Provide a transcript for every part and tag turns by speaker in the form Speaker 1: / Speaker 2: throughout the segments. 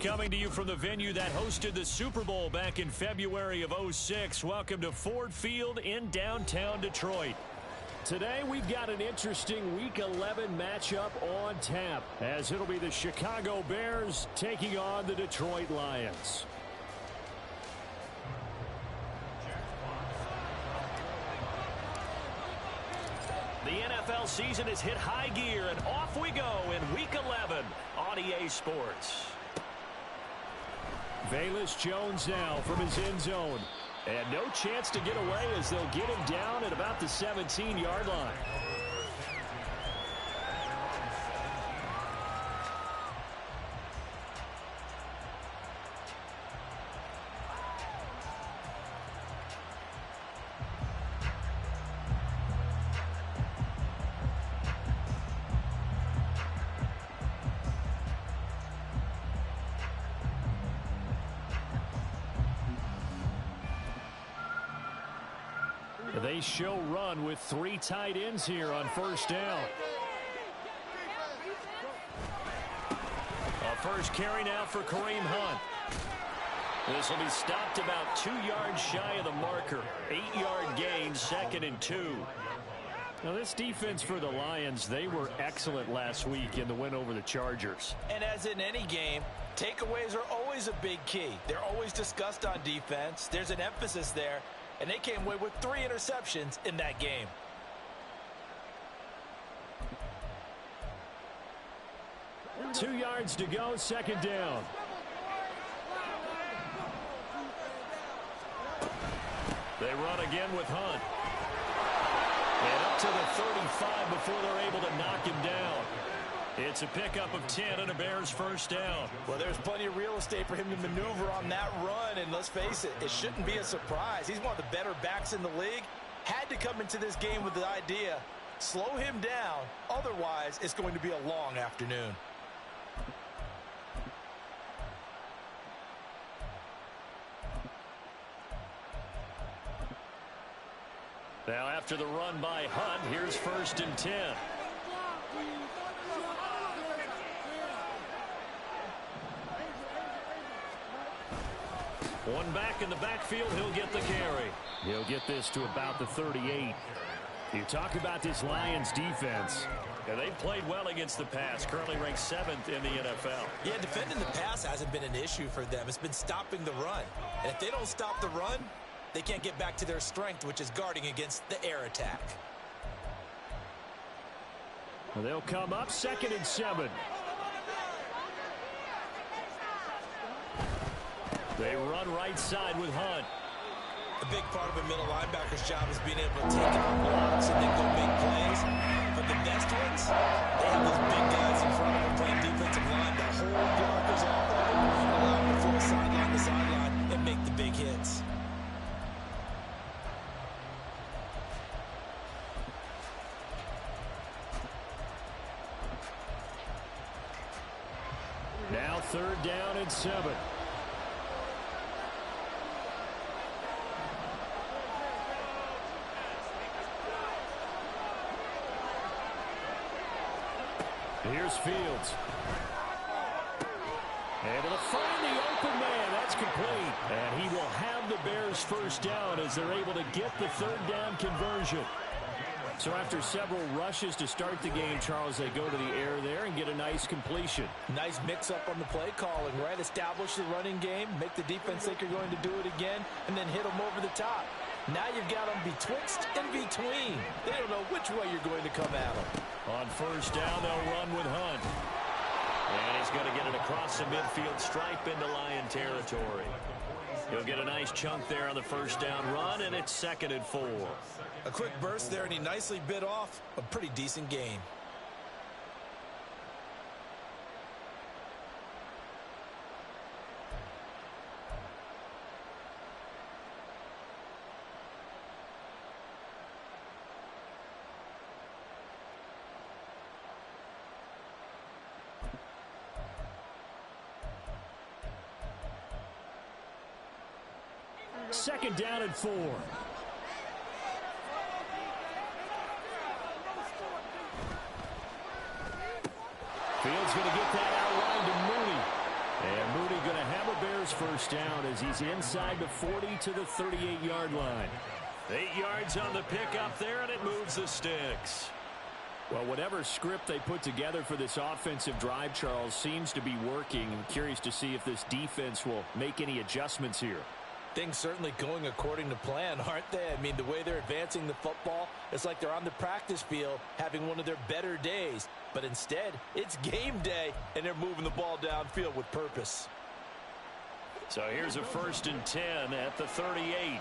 Speaker 1: Coming to you from the venue that hosted the Super Bowl back in February of '06. Welcome to Ford Field in downtown Detroit. Today we've got an interesting Week 11 matchup on tap, as it'll be the Chicago Bears taking on the Detroit Lions. The NFL season has hit high gear, and off we go in Week 11 on EA Sports. Velus Jones now from his end zone. And no chance to get away as they'll get him down at about the 17-yard line. They show run with three tight ends here on first down. A first carry now for Kareem Hunt. This will be stopped about 2 yards shy of the marker. 8-yard gain, 2nd and 2. Now this defense for the Lions, they were excellent last week in the win over the Chargers.
Speaker 2: And as in any game, takeaways are always a big key. They're always discussed on defense. There's an emphasis there. And they came away with 3 interceptions in that game.
Speaker 1: Two yards to go, 2nd down. They run again with Hunt. And up to the 35 before they're able to knock him down. It's a pickup of 10 and a Bears first down.
Speaker 2: Well, there's plenty of real estate for him to maneuver on that run, and let's face it, it shouldn't be a surprise. He's one of the better backs in the league. Had to come into this game with the idea, slow him down, otherwise it's going to be a long afternoon.
Speaker 1: Now after the run by Hunt, here's 1st and 10. One back in the backfield, he'll get the carry. He'll get this to about the 38. You talk about this Lions defense. Yeah, they've played well against the pass, currently ranked 7th in the NFL.
Speaker 2: Yeah, defending the pass hasn't been an issue for them. It's been stopping the run. And if they don't stop the run, they can't get back to their strength, which is guarding against the air attack.
Speaker 1: Well, they'll come up 2nd and 7. They run right side with Hunt.
Speaker 2: A big part of a middle linebacker's job is being able to take out blocks and then go make plays. But the best ones, they have those big guys in front of them playing defensive line. The whole blockers off of them, allow them to throw sideline to sideline and make the big hits.
Speaker 1: Now 3rd down and 7. Here's Fields. Able to find the open man. That's complete. And he will have the Bears first down as they're able to get the 3rd down conversion. So after several rushes to start the game, Charles, they go to the air there and get a nice completion.
Speaker 2: Nice mix-up on the play calling, right? Establish the running game, make the defense think you're going to do it again, and then hit them over the top. Now you've got them betwixt and between. They don't know which way you're going to come at them.
Speaker 1: On first down, they'll run with Hunt. And he's going to get it across the midfield stripe into Lion territory. He'll get a nice chunk there on the first down run, and it's 2nd and 4.
Speaker 2: A quick burst there, and he nicely bit off a pretty decent gain.
Speaker 1: Second down and 4. Fields going to get that out wide to Mooney. And Mooney first first down as he's inside the 40 to the 38-yard line. 8 yards on the pickup there, and it moves the sticks. Well, whatever script they put together for this offensive drive, Charles, seems to be working. I'm curious to see if this defense will make any adjustments here.
Speaker 2: Things certainly going according to plan, aren't they? I mean, the way they're advancing the football, it's like they're on the practice field having one of their better days. But instead, it's game day, and they're moving the ball downfield with purpose.
Speaker 1: So here's a 1st and 10 at the 38.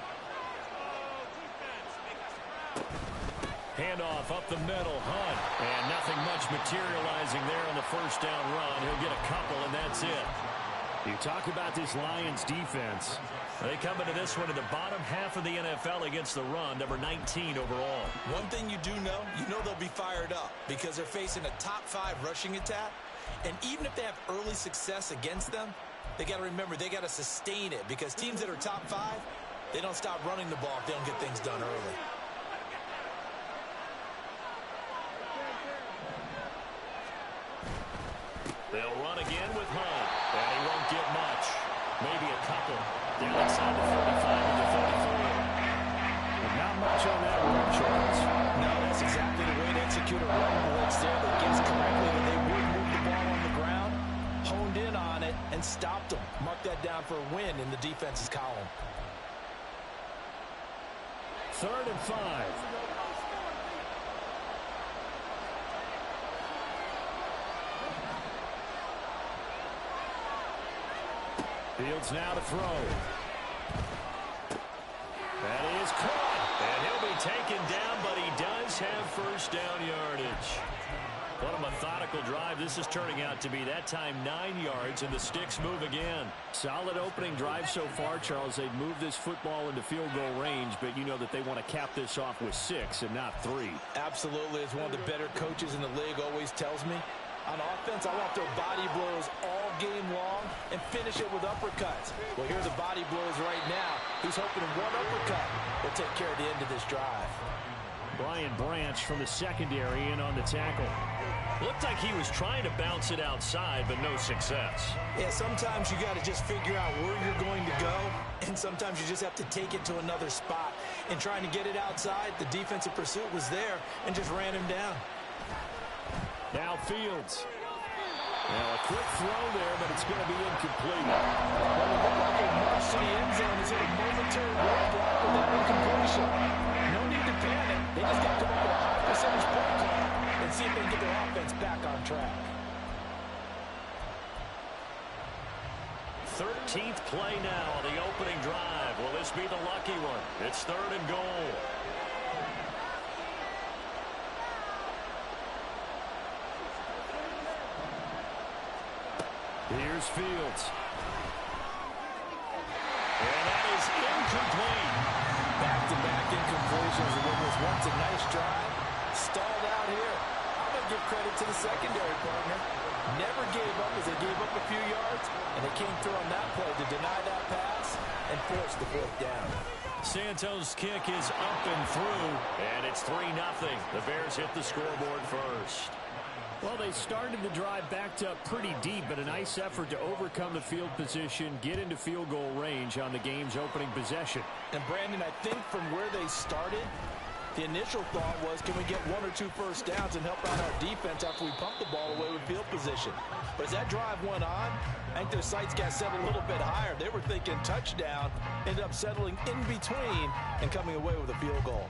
Speaker 1: Handoff up the middle, Hunt. And nothing much materializing there on the first down run. He'll get a couple, and that's it. You talk about this Lions defense. They come into this one in the bottom half of the NFL against the run, number 19 overall.
Speaker 2: One thing you do know, they'll be fired up because they're facing a top 5 rushing attack. And even if they have early success against them, they got to remember they got to sustain it because teams that are top 5, they don't stop running the ball if they don't get things done early.
Speaker 1: They'll run again with Hunt, and he won't get much. Maybe a couple. Down inside the 35 and the 34. But not much on that run, Charles.
Speaker 2: No, that's exactly the way to execute a run blitz there that guessed correctly that they would move the ball on the ground, honed in on it, and stopped them. Mark that down for a win in the defense's column.
Speaker 1: 3rd and 5. Fields now to throw. That is caught. And he'll be taken down, but he does have first down yardage. What a methodical drive this is turning out to be. That time 9 yards, and the sticks move again. Solid opening drive so far, Charles. They've moved this football into field goal range, but you know that they want to cap this off with 6 and not 3.
Speaker 2: Absolutely. As one of the better coaches in the league always tells me, on offense, I want their body blows all game long and finish it with uppercuts. Well, here's the body blows right now. He's hoping one uppercut will take care of the end of this drive.
Speaker 1: Brian Branch from the secondary in on the tackle. Looked like he was trying to bounce it outside, but no success.
Speaker 2: Yeah, sometimes you got to just figure out where you're going to go, and sometimes you just have to take it to another spot. And trying to get it outside, the defensive pursuit was there and just ran him down.
Speaker 1: Now Fields. Now a quick throw there, but it's going to be incomplete. Well,
Speaker 2: it looked like a march to the end zone. Is it a momentary roadblock with that incompletion? No need to panic. They just got to come up with a high percentage play call and see if they can get their offense back on track.
Speaker 1: 13th play now on the opening drive. Will this be the lucky one? It's 3rd and goal. Here's Fields. And that is incomplete.
Speaker 2: Back-to-back incompletions. It was once a nice drive. Stalled out here. I'm going to give credit to the secondary partner. Never gave up as they gave up a few yards, and they came through on that play to deny that pass and force the 4th down.
Speaker 1: Santos' kick is up and through, and it's 3-0. The Bears hit the scoreboard first. Well, they started the drive backed up pretty deep, but a nice effort to overcome the field position, get into field goal range on the game's opening possession.
Speaker 2: And, Brandon, I think from where they started, the initial thought was, can we get 1 or 2 first downs and help out our defense after we pump the ball away with field position? But as that drive went on, I think their sights got set a little bit higher. They were thinking touchdown, ended up settling in between and coming away with a field goal.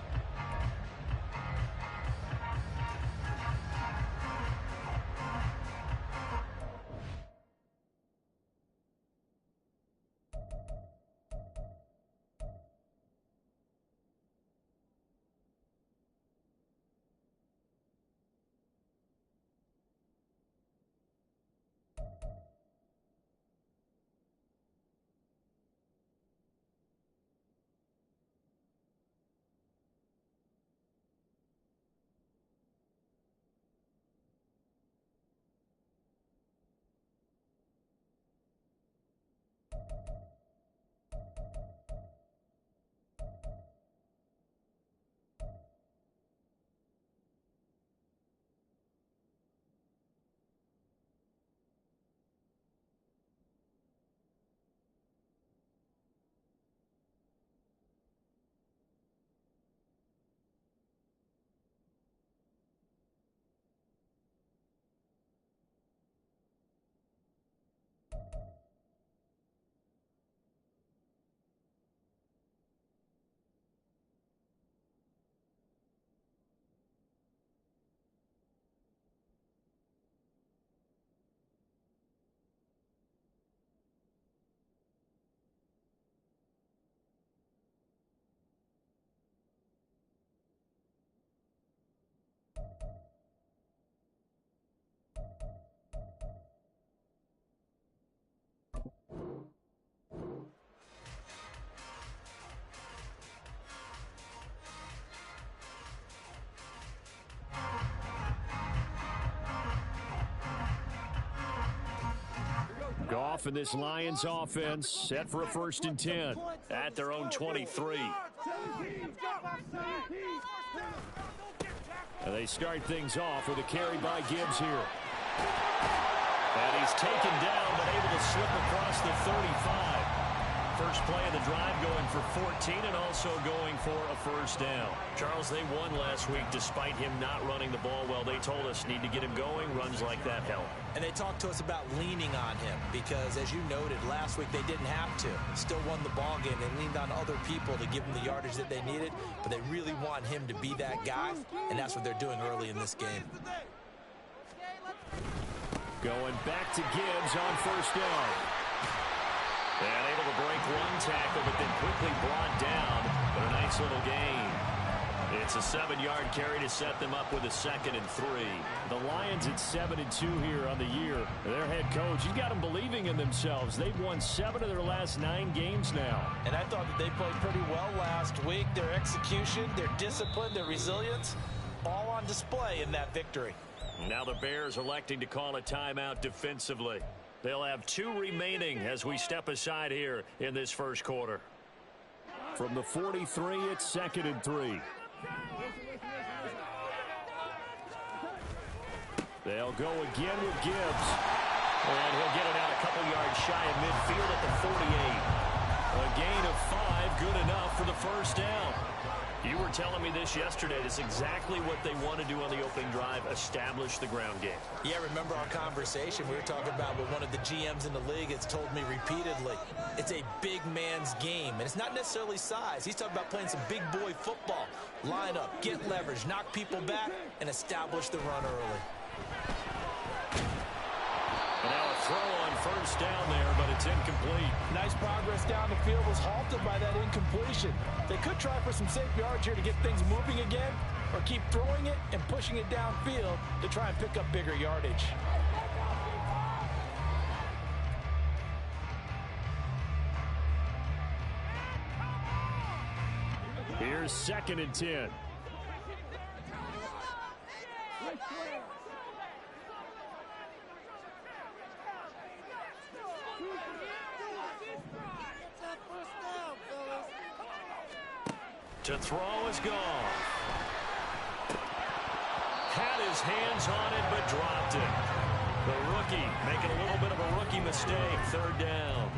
Speaker 1: half, and this Lions offense set for a 1st and 10 at their own 23. And they start things off with a carry by Gibbs here. And he's taken down, but able to slip across the 35. First play of the drive going for 14 and also going for a 1st down. Charles, they won last week despite him not running the ball well. They told us need to get him going. Runs like that help.
Speaker 2: And they talked to us about leaning on him because, as you noted, last week they didn't have to. Still won the ball game. They leaned on other people to give them the yardage that they needed, but they really want him to be that guy, and that's what they're doing early in this game.
Speaker 1: Going back to Gibbs on 1st down. And able to break one tackle, but then quickly brought down. But a nice little gain. It's a 7-yard carry to set them up with a 2nd and 3. The Lions at 7-2 here on the year. Their head coach, he's got them believing in themselves. They've won 7 of their last 9 games now.
Speaker 2: And I thought that they played pretty well last week. Their execution, their discipline, their resilience, all on display in that victory.
Speaker 1: Now the Bears electing to call a timeout defensively. They'll have 2 remaining as we step aside here in this 1st quarter. From the 43, it's 2nd and 3. They'll go again with Gibbs. And he'll get it out a couple yards shy of midfield at the 48. A gain of 5, good enough for the 1st down. You were telling me this yesterday. That's exactly what they want to do on the opening drive, establish the ground game.
Speaker 2: Yeah, remember our conversation we were talking about with one of the GMs in the league has told me repeatedly, it's a big man's game, and it's not necessarily size. He's talking about playing some big boy football. Line up, get leverage, knock people back, and establish the run early.
Speaker 1: And now a throw on 1st down there, but it's incomplete.
Speaker 3: Nice progress down the field was halted by that incompletion. They could try for some safe yards here to get things moving again, or keep throwing it and pushing it downfield to try and pick up bigger yardage.
Speaker 1: Here's 2nd and 10. To throw is gone. Had his hands on it, but dropped it. The rookie making a little bit of a rookie mistake. 3rd down.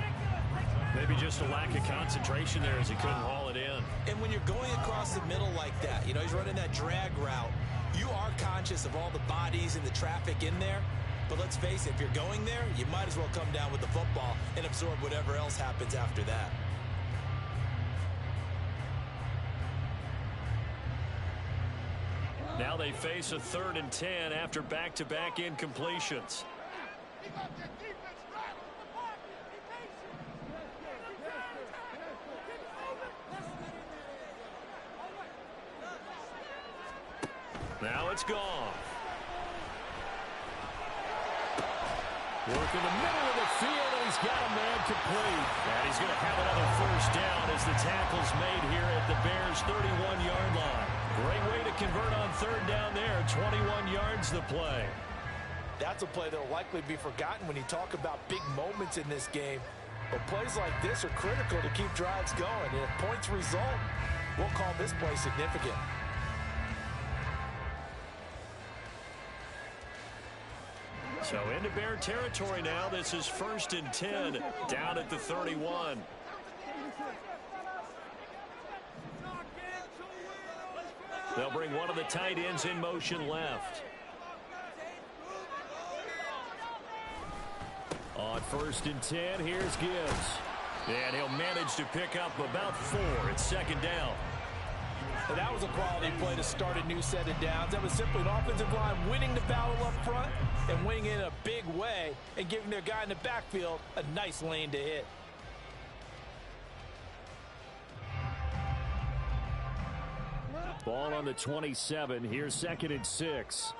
Speaker 1: Maybe just a lack of concentration there as he couldn't haul it in.
Speaker 2: And when you're going across the middle like that, you know, he's running that drag route, you are conscious of all the bodies and the traffic in there. But let's face it, if you're going there, you might as well come down with the football and absorb whatever else happens after that.
Speaker 1: Now they face a 3rd and 10 after back-to-back incompletions. Now it's gone. Work in the middle of the field, and he's got a man complete. And he's going to have another 1st down as the tackle's made here at the Bears' 31-yard line. Great way to convert on 3rd down there. 21 yards the play.
Speaker 3: That's a play that will likely be forgotten when you talk about big moments in this game. But plays like this are critical to keep drives going. And if points result, we'll call this play significant.
Speaker 1: So into Bear territory now. This is 1st and 10 down at the 31. They'll bring one of the tight ends in motion left. On 1st and 10, here's Gibbs. And he'll manage to pick up about 4. It's 2nd down.
Speaker 3: And that was a quality play to start a new set of downs. That was simply an offensive line winning the battle up front and winning in a big way and giving their guy in the backfield a nice lane to hit.
Speaker 1: Ball on the 27. Here's 2nd and 6.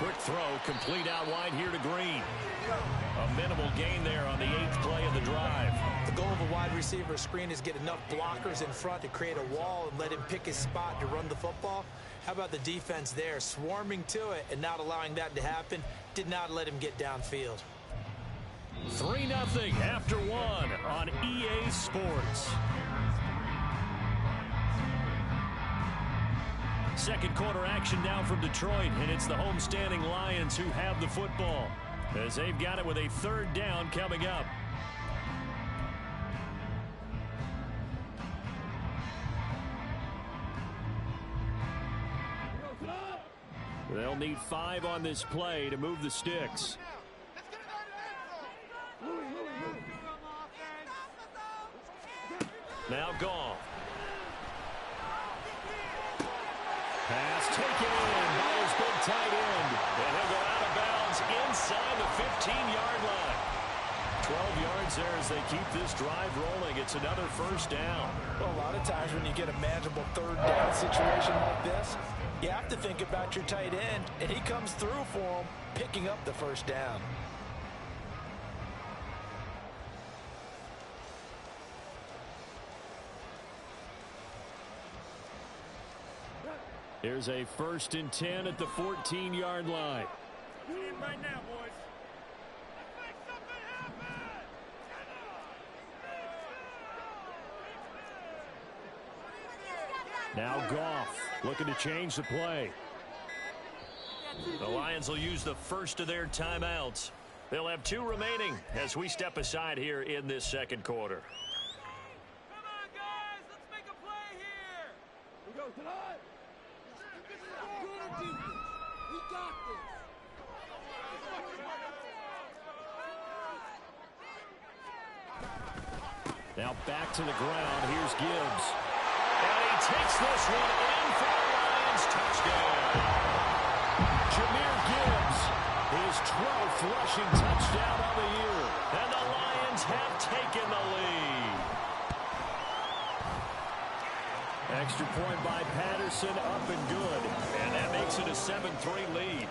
Speaker 1: quick throw, complete out wide here to Green. A minimal gain there on the 8th play of the drive.
Speaker 3: The goal of a wide receiver screen is get enough blockers in front to create a wall and let him pick his spot to run the football. How about the defense there, swarming to it and not allowing that to happen? Did not let him get downfield.
Speaker 1: 3-0 after 1 on EA Sports. Second quarter action now from Detroit, and it's the homestanding Lions who have the football as they've got it with a 3rd down coming up. They'll need 5 on this play to move the sticks. Now Goff. Pass taken in by his big tight end. And he'll go out of bounds inside the 15-yard line. 12 yards there as they keep this drive rolling. It's another 1st down.
Speaker 3: Well, a lot of times when you get a manageable 3rd down situation like this, you have to think about your tight end, and he comes through for him, picking up the 1st down.
Speaker 1: Here's a 1st and 10 at the 14-yard line.
Speaker 4: We need right now, boys. Let's make something happen.
Speaker 1: Now Goff looking to change the play. The Lions will use the first of their timeouts. They'll have 2 remaining as we step aside here in this second quarter.
Speaker 4: Come on, guys. Let's make a play here. We go tonight. We got this.
Speaker 1: Now back to the ground. Here's Gibbs. And he takes this one in for the Lions. Touchdown. Jahmyr Gibbs, his 12th rushing touchdown of the year. And the Lions have taken the lead. Extra point by Patterson, up and good. And that makes it a 7-3 lead.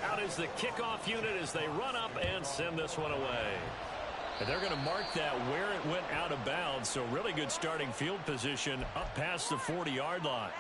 Speaker 1: Out is the kickoff unit as they run up and send this one away. And they're going to mark that where it went out of bounds. So really good starting field position up past the 40-yard line.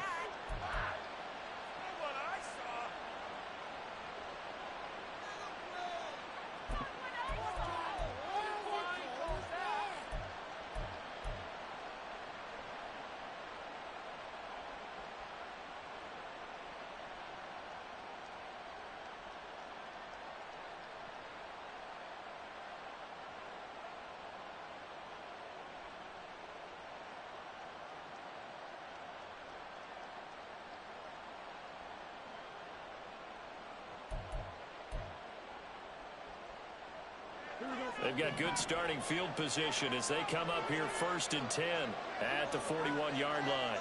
Speaker 1: They've got good starting field position as they come up here 1st and 10 at the 41-yard line.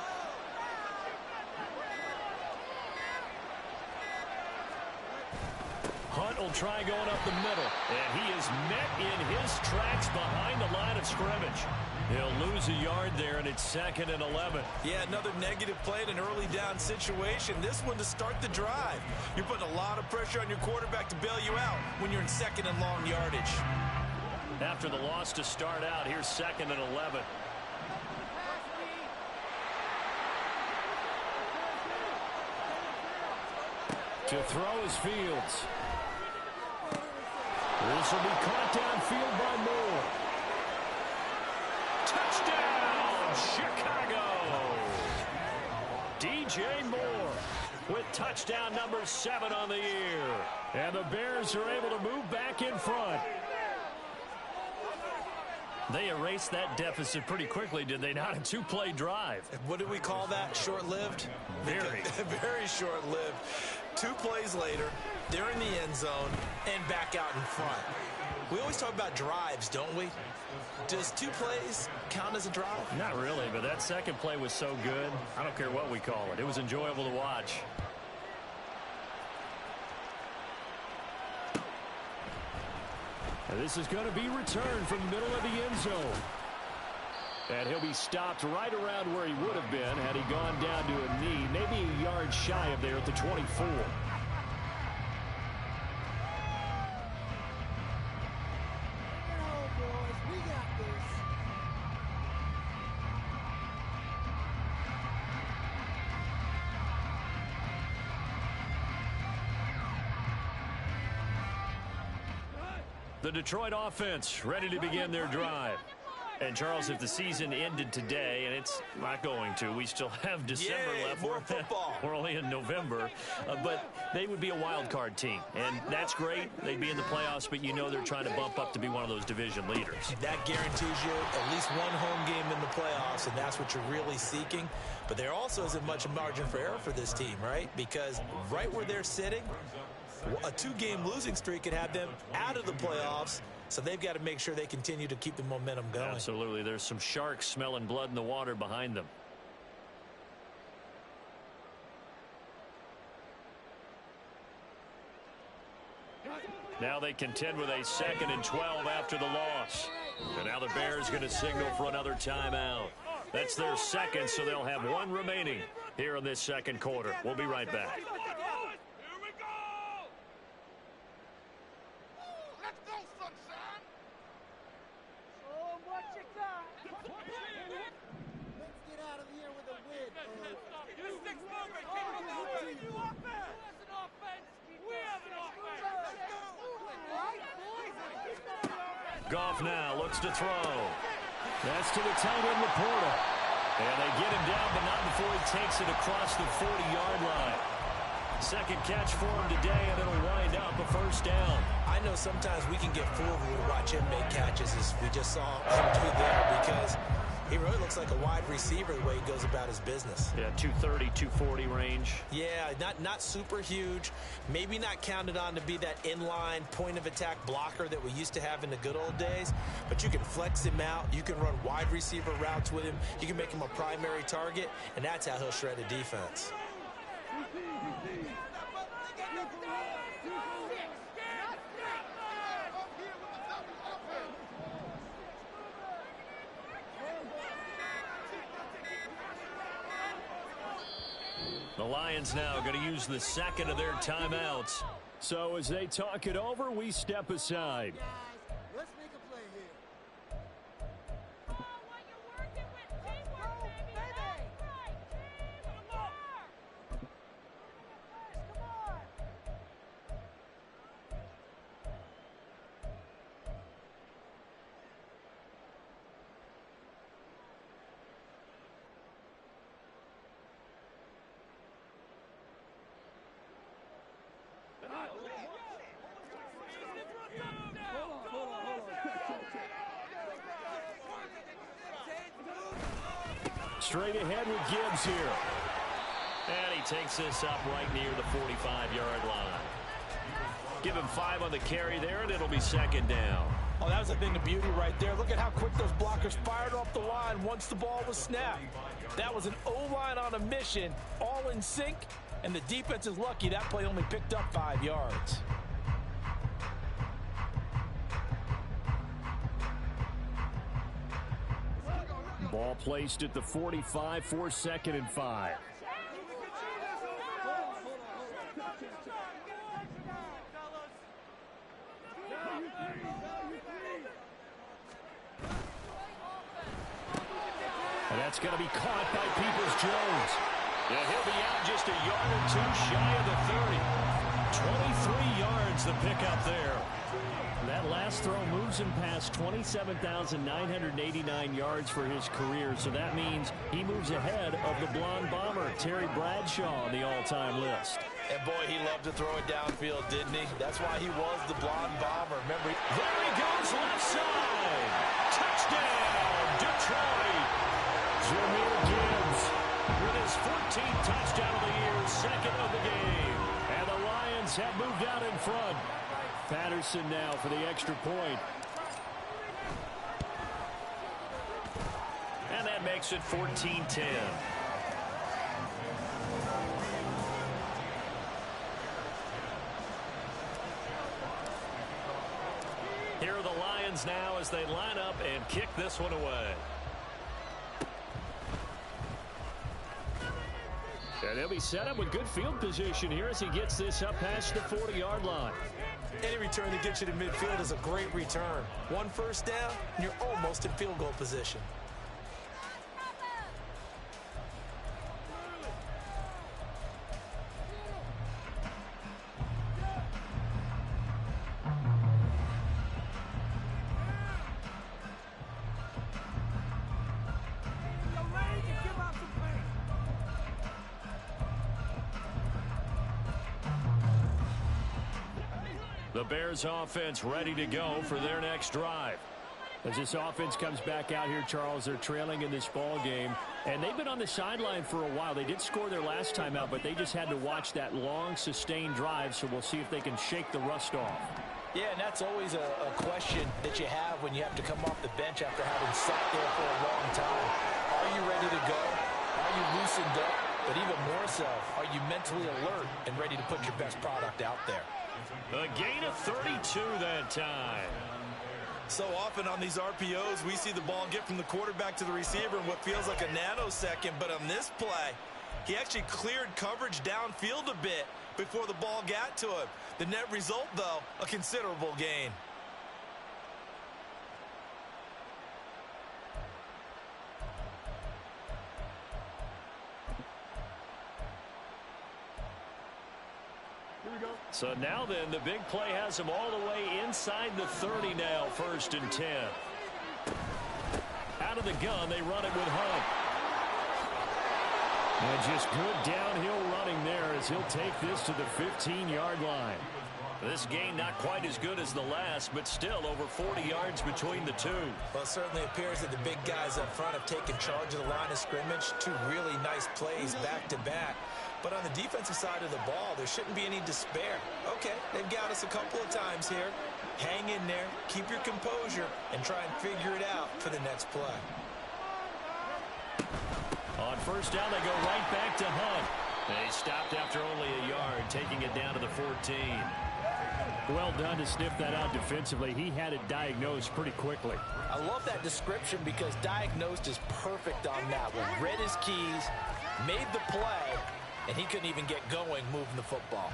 Speaker 1: Hunt will try going up the middle, and he is met in his tracks behind the line of scrimmage. He'll lose a yard there, and it's 2nd and 11.
Speaker 3: Yeah, another negative play in an early down situation. This one to start the drive. You're putting a lot of pressure on your quarterback to bail you out when you're in 2nd and long yardage.
Speaker 1: After the loss to start out, here's 2nd and 11. To throw is Fields. This will be caught downfield by Moore. Touchdown, Chicago! DJ Moore with touchdown number 7 on the year. And the Bears are able to move back in front. They erased that deficit pretty quickly, did they not? A 2-play drive.
Speaker 3: What do we call that? Short-lived?
Speaker 1: Very.
Speaker 3: Very short-lived. 2 plays later, they're in the end zone and back out in front. We always talk about drives, don't we? Does 2 plays count as a drive?
Speaker 1: Not really, but that second play was so good. I don't care what we call it. It was enjoyable to watch. And this is going to be returned from the middle of the end zone. And he'll be stopped right around where he would have been had he gone down to a knee, maybe a yard shy of there at the 24. The Detroit offense ready to begin their drive. And, Charles, if the season ended today, and it's not going to, we still have December left.
Speaker 2: More football.
Speaker 1: We're only in November. But they would be a wild card team. And that's great. They'd be in the playoffs, but you know they're trying to bump up to be one of those division leaders.
Speaker 2: That guarantees you at least one home game in the playoffs, and that's what you're really seeking. But there also isn't much margin for error for this team, right? Because right where they're sitting, a 2-game losing streak could have them out of the playoffs, so they've got to make sure they continue to keep the momentum going.
Speaker 1: Absolutely. There's some sharks smelling blood in the water behind them. Now they contend with a 2nd and 12 after the loss. And now the Bears going to signal for another timeout. That's their second, so they'll have one remaining here in this second quarter. We'll be right back. Goff now looks to throw. That's to the tight end, Laporta. And they get him down, but not before he takes it across the 40-yard line. Second catch for him today, and it'll wind up a first down.
Speaker 2: I know sometimes we can get fooled when we watch him make catches, as we just saw him do there, because he really looks like a wide receiver the way he goes about his business.
Speaker 1: Yeah, 230, 240 range.
Speaker 2: Yeah, not super huge. Maybe not counted on to be that inline point-of-attack blocker that we used to have in the good old days. But you can flex him out. You can run wide receiver routes with him. You can make him a primary target, and that's how he'll shred a defense.
Speaker 1: The Lions now going to use the second of their timeouts. So as they talk it over, we step aside.
Speaker 4: Let's make a play here.
Speaker 1: Straight ahead with Gibbs here. And he takes this up right near the 45-yard line. Give him 5 on the carry there, and it'll be second down.
Speaker 3: Oh, that was a thing of beauty right there. Look at how quick those blockers fired off the line once the ball was snapped. That was an O-line on a mission, all in sync, and the defense is lucky that play only picked up 5 yards.
Speaker 1: Ball placed at the 45 for 2nd and 5. And that's going to be caught by Peoples-Jones. Yeah, he'll be out just a yard or 2 shy of the 30. 23 yards the pickup there. That last throw moves him past 27,989 yards for his career, so that means he moves ahead of the blonde bomber, Terry Bradshaw, on the all-time list.
Speaker 2: And boy, he loved to throw it downfield, didn't he? That's why he was the blonde bomber. Remember,
Speaker 1: there he goes, left side. Touchdown, Detroit. Jahmyr Gibbs with his 14th touchdown of the year, second of the game. And the Lions have moved out in front. Patterson now for the extra point. And that makes it 14-10. Here are the Lions now as they line up and kick this one away. And they'll be set up with good field position here as he gets this up past the 40-yard line.
Speaker 3: Any return that gets you to midfield is a great return. One first down, and you're almost in field goal position.
Speaker 1: The Bears offense ready to go for their next drive. As this offense comes back out here, Charles, they're trailing in this ball game, and they've been on the sideline for a while. They did score their last time out, but they just had to watch that long, sustained drive, so we'll see if they can shake the rust off.
Speaker 3: Yeah, and that's always a question that you have when you have to come off the bench after having sat there for a long time. Are you ready to go? Are you loosened up? But even more so, are you mentally alert and ready to put your best product out there?
Speaker 1: A gain of 32 that time.
Speaker 2: So often on these RPOs, we see the ball get from the quarterback to the receiver in what feels like a nanosecond. But on this play, he actually cleared coverage downfield a bit before the ball got to him. The net result, though, a considerable gain.
Speaker 1: So now then, the big play has them all the way inside the 30 now, 1st and 10. Out of the gun, they run it with Hunt. And just good downhill running there as he'll take this to the 15-yard line. This gain not quite as good as the last, but still over 40 yards between the two.
Speaker 2: Well, it certainly appears that the big guys up front have taken charge of the line of scrimmage. Two really nice plays back-to-back. But on the defensive side of the ball, there shouldn't be any despair. Okay, they've got us a couple of times here. Hang in there, keep your composure, and try and figure it out for the next play.
Speaker 1: On 1st down, they go right back to Hunt. They stopped after only a yard, taking it down to the 14. Well done to sniff that out defensively. He had it diagnosed pretty quickly.
Speaker 3: I love that description because diagnosed is perfect on that one. Read his keys, made the play, and he couldn't even get going moving the football.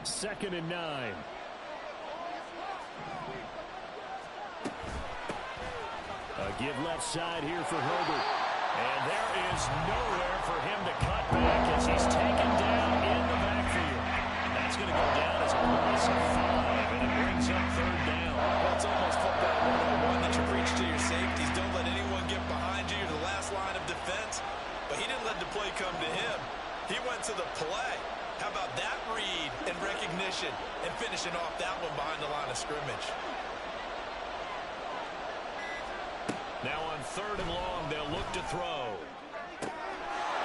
Speaker 1: Second and 9. A give left side here for Herbert. And there is nowhere for him to cut back as he's taken down in the backfield. That's going to go down as a loss of 5, and it brings up 3rd down.
Speaker 2: Well, it's almost football 101 that you preach to your safeties. Don't let anyone get behind you. You're the last line of defense. But he didn't let the play come to him. He went to the play. How about that read and recognition and finishing off that one behind the line of scrimmage?
Speaker 1: Now on 3rd and long, they'll look to throw.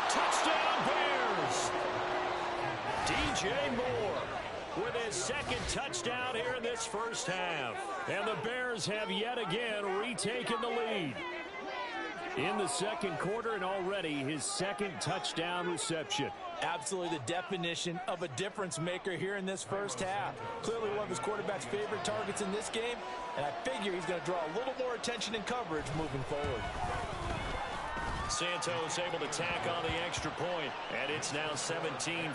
Speaker 1: Touchdown Bears! DJ Moore with his 2nd touchdown here in this 1st half. And the Bears have yet again retaken the lead in the 2nd quarter, and already his 2nd touchdown reception.
Speaker 3: Absolutely the definition of a difference maker here in this 1st half. Clearly one of his quarterback's favorite targets in this game, and I figure he's going to draw a little more attention and coverage moving forward.
Speaker 1: Santos able to tack on the extra point, and it's now 17-14.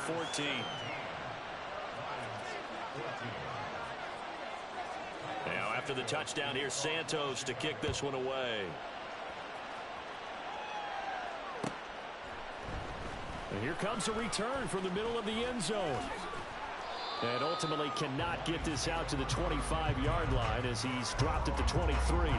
Speaker 1: Now after the touchdown, here's Santos to kick this one away. And here comes a return from the middle of the end zone. And ultimately cannot get this out to the 25-yard line as he's dropped at the 23.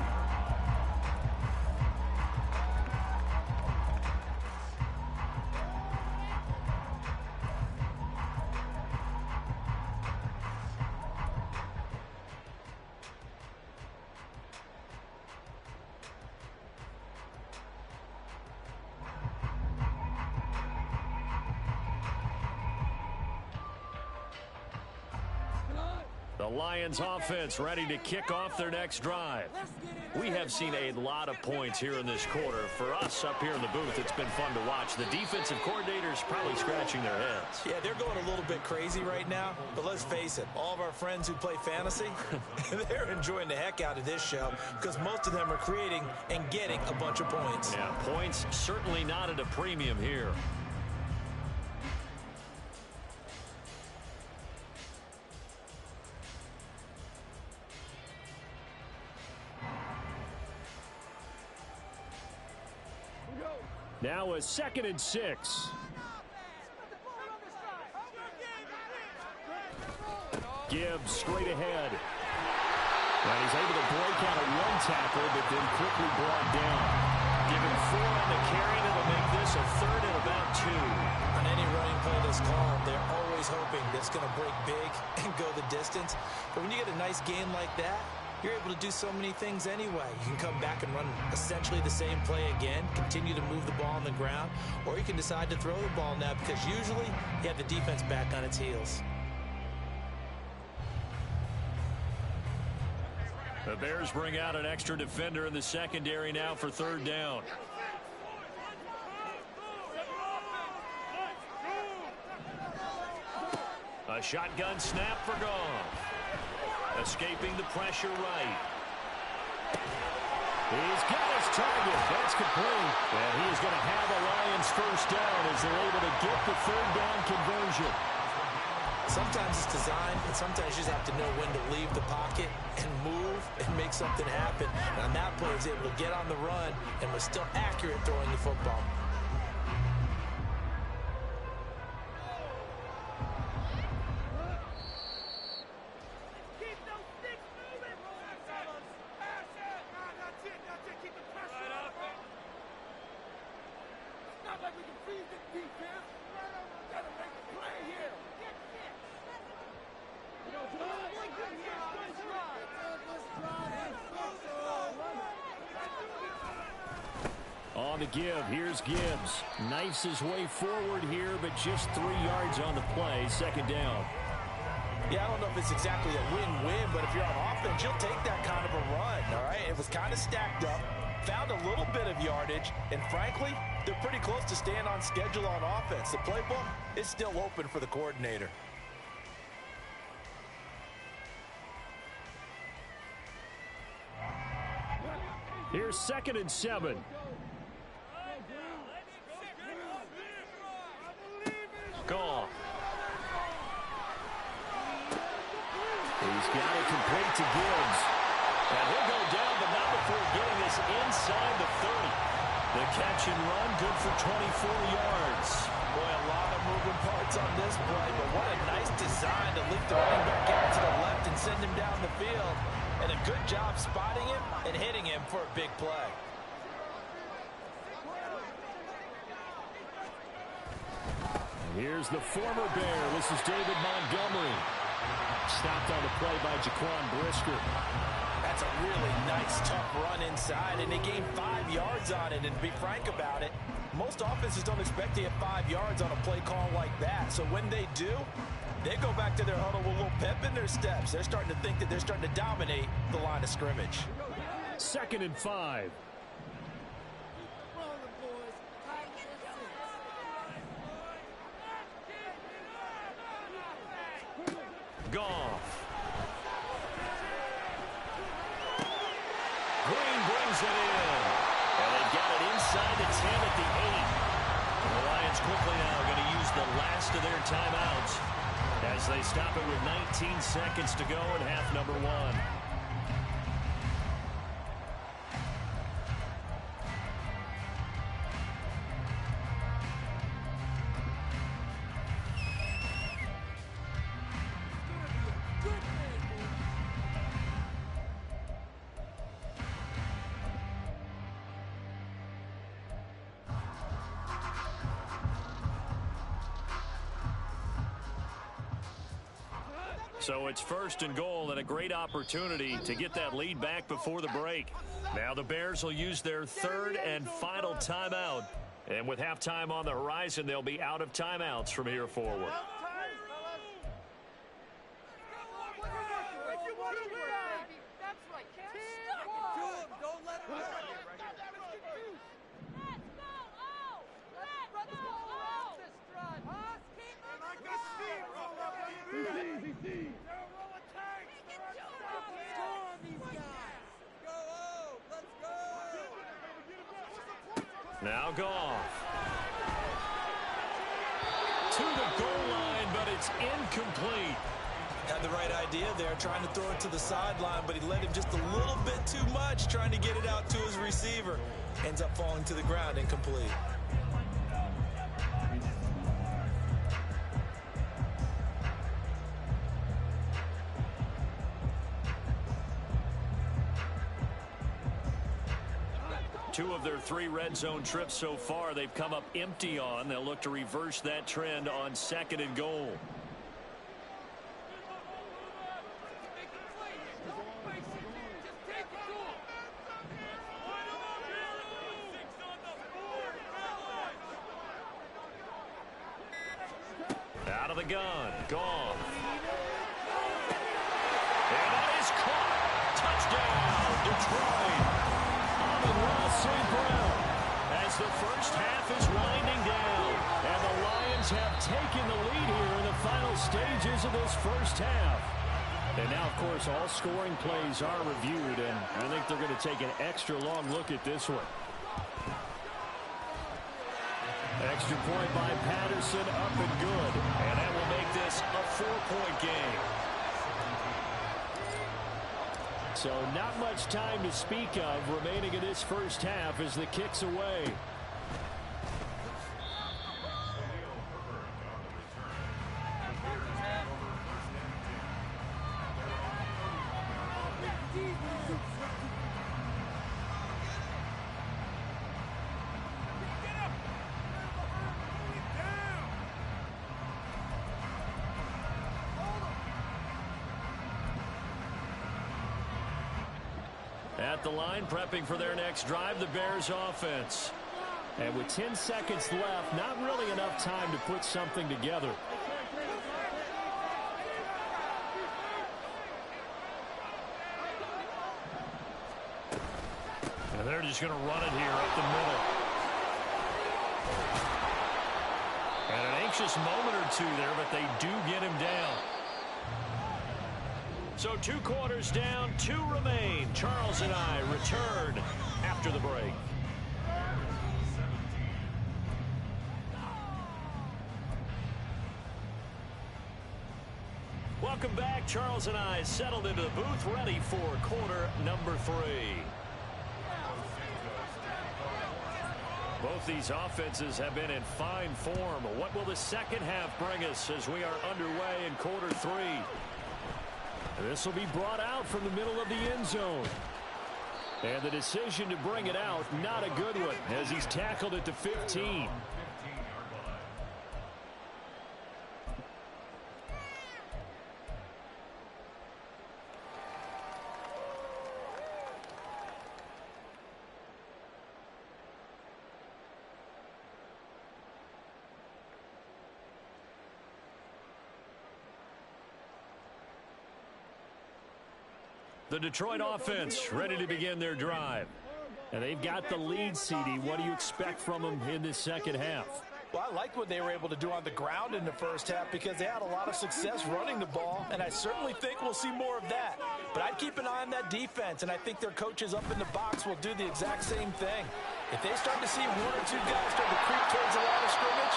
Speaker 1: The Lions offense ready to kick off their next drive. We have seen a lot of points here in this quarter. For us up here in the booth, it's been fun to watch. The defensive coordinators probably scratching their heads.
Speaker 2: Yeah, they're going a little bit crazy right now, but let's face it, all of our friends who play fantasy, they're enjoying the heck out of this show because most of them are creating and getting a bunch of points.
Speaker 1: Yeah, points certainly not at a premium here. Now a 2nd and 6. Gibbs straight ahead. And he's able to break out of one tackle, but then quickly brought down. Given 4 on the carry, and it'll make this a 3rd and about 2.
Speaker 2: On any running play that's called, they're always hoping that it's going to break big and go the distance. But when you get a nice game like that, you're able to do so many things anyway. You can come back and run essentially the same play again, continue to move the ball on the ground, or you can decide to throw the ball now because usually you have the defense back on its heels.
Speaker 1: The Bears bring out an extra defender in the secondary now for 3rd down. A shotgun snap for Goff. Escaping the pressure right. He's got his target. That's complete. And he is going to have a Lions 1st down as they're able to get the 3rd down conversion.
Speaker 2: Sometimes it's designed, and sometimes you just have to know when to leave the pocket and move and make something happen. And on that play, he was able to get on the run and was still accurate throwing the football.
Speaker 1: On the give, here's Gibbs. Knifes his way forward here, but just 3 yards on the play. 2nd down.
Speaker 3: Yeah, I don't know if it's exactly a win-win, but if you're on offense, you'll take that kind of a run, all right? It was kind of stacked up, found a little bit of yardage, and frankly, they're pretty close to staying on schedule on offense. The playbook is still open for the coordinator.
Speaker 1: Here's 2nd and 7. Goff. He's got it complete to Gibbs. And he'll go down, but not before getting this inside the 30. The catch and run, good for 24 yards.
Speaker 3: Boy, a lot of moving parts on this play, but what a nice design to lift the running back out to the left and send him down the field. And a good job spotting him and hitting him for a big play.
Speaker 1: Here's the former Bear. This is David Montgomery. Stopped on the play by Jaquan Brisker.
Speaker 3: That's a really nice, tough run inside, and they gained 5 yards on it. And to be frank about it, most offenses don't expect to get 5 yards on a play call like that. So when they do, they go back to their huddle with a little pep in their steps. They're starting to think that they're starting to dominate the line of scrimmage.
Speaker 1: 2nd and 5. Goff. Green brings it in. And they've got it inside the 10 at the 8. And the Lions quickly now going to use the last of their timeouts as they stop it with 19 seconds to go in half number 1. So it's 1st and goal and a great opportunity to get that lead back before the break. Now the Bears will use their 3rd and final timeout. And with halftime on the horizon, they'll be out of timeouts from here forward. Now Goff. To the goal line, but it's incomplete.
Speaker 2: Had the right idea there, trying to throw it to the sideline, but he led him just a little bit too much, trying to get it out to his receiver. Ends up falling to the ground, incomplete.
Speaker 1: Two of their 3 red zone trips so far, they've come up empty on. They'll look to reverse that trend on 2nd and goal. Out of the gun, Goff. And that is caught. Touchdown, Detroit. St. Brown, as the first half is winding down, and the Lions have taken the lead here in the final stages of this first half. And now, of course, all scoring plays are reviewed, and I think they're going to take an extra long look at this one. Extra point by Patterson, up and good, and that will make this a 4-point game. So not much time to speak of remaining in this first half as the kick's away. At the line, prepping for their next drive, the Bears offense. And with 10 seconds left, not really enough time to put something together. And they're just going to run it here up the middle. And an anxious moment or two there, but they do get him down. So 2 quarters down, 2 remain. Charles and I return after the break. Welcome back. Charles and I settled into the booth, ready for quarter number 3. Both these offenses have been in fine form. What will the second half bring us as we are underway in quarter 3? This will be brought out from the middle of the end zone. And the decision to bring it out, not a good one, as he's tackled at the 15. The Detroit offense ready to begin their drive. And they've got the lead, CD. What do you expect from them in this second half?
Speaker 3: Well, I liked what they were able to do on the ground in the first half because they had a lot of success running the ball, and I certainly think we'll see more of that. But I'd keep an eye on that defense, and I think their coaches up in the box will do the exact same thing. If they start to see 1 or 2 guys start to creep towards the line of scrimmage,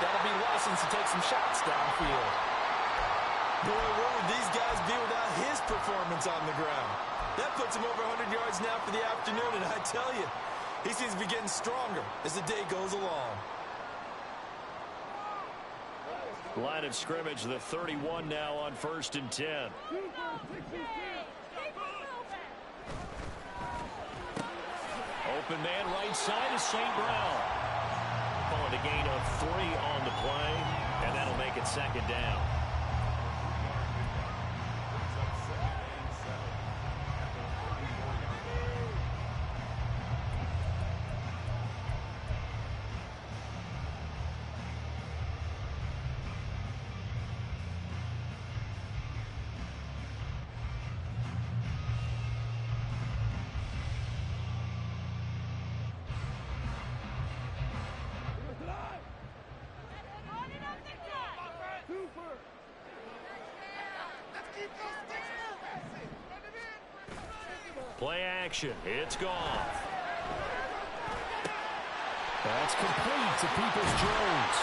Speaker 3: that'll be license to take some shots downfield.
Speaker 2: Boy, where would these guys be without his performance on the ground? That puts him over 100 yards now for the afternoon, and I tell you, he seems to be getting stronger as the day goes along.
Speaker 1: Line of scrimmage, the 31 now on 1st and 10. Open man right side is St. Brown. Calling a gain of 3 on the play, and that'll make it 2nd down. Play action. It's gone.
Speaker 5: That's complete to Peoples-Jones.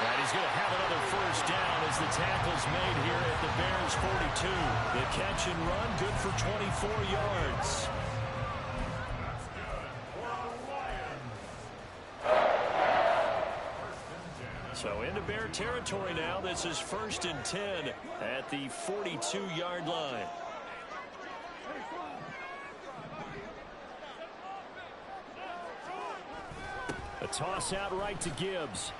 Speaker 1: And he's going to have another first down as the tackle's made here at the Bears 42. The catch and run, good for 24 yards. So into Bear territory now. This is 1st and 10 at the 42-yard line.
Speaker 5: A toss out right to Gibbs.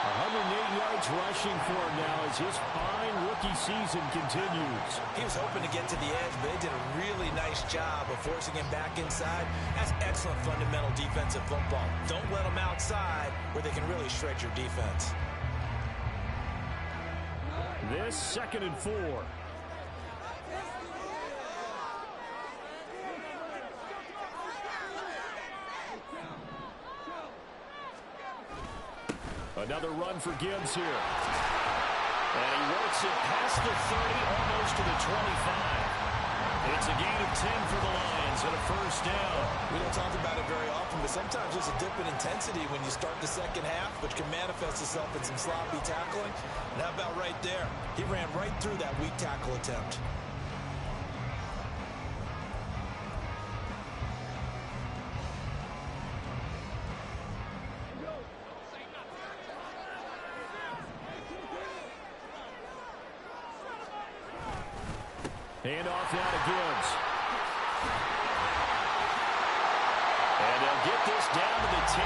Speaker 5: 108 yards rushing for him now as his fine rookie season continues.
Speaker 2: He was hoping to get to the edge, but they did a really nice job of forcing him back inside. That's excellent fundamental defensive football. Don't let them outside where they can really shred your defense.
Speaker 5: This 2nd and 4. Another run for Gibbs here.
Speaker 1: And he works it past the 30, almost to the 25. It's a gain of 10 for the Lions and a first down.
Speaker 2: We don't talk about it very often, but sometimes there's a dip in intensity when you start the second half, which can manifest itself in some sloppy tackling. And how about right there? He ran right through that weak tackle attempt.
Speaker 5: Hand off now to Gibbs.
Speaker 1: And they'll get this down to the 10.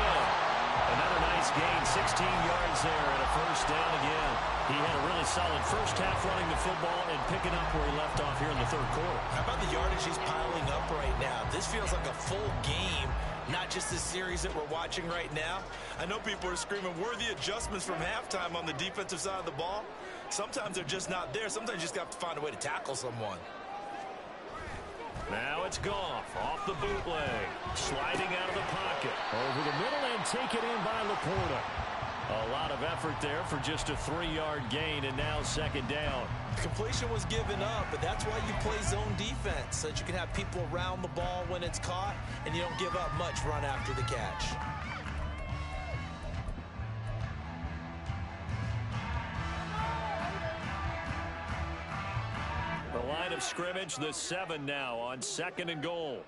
Speaker 1: Another nice gain, 16 yards there and a first down again. He had a really solid first half running the football and picking up where he left off here in the 3rd quarter.
Speaker 2: How about the yardage he's piling up right now? This feels like a full game, not just the series that we're watching right now. I know people are screaming, worthy adjustments from halftime on the defensive side of the ball. Sometimes they're just not there. Sometimes you just have to find a way to tackle someone.
Speaker 1: Now it's Goff off the bootleg. Sliding out of the pocket.
Speaker 5: Over the middle and taken in by Laporta.
Speaker 1: A lot of effort there for just a 3-yard gain, and now 2nd down.
Speaker 2: Completion was given up, but that's why you play zone defense, so that you can have people around the ball when it's caught, and you don't give up much run after the catch.
Speaker 1: The line of scrimmage, the 7 now on 2nd and goal.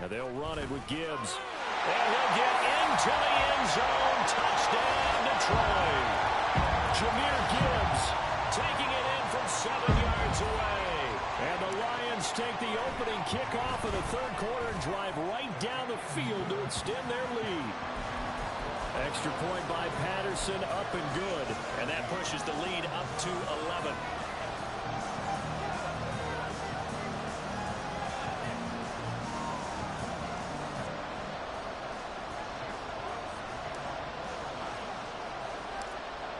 Speaker 5: Now they'll run it with Gibbs.
Speaker 1: And he'll get into the end zone. Touchdown, Detroit.
Speaker 5: Jahmyr Gibbs
Speaker 1: Taking it in from 7 yards away.
Speaker 5: And the Lions take the opening kickoff of the 3rd quarter and drive right down the field to extend their lead. Extra point by Patterson, up and good.
Speaker 1: And that pushes the lead up to 11.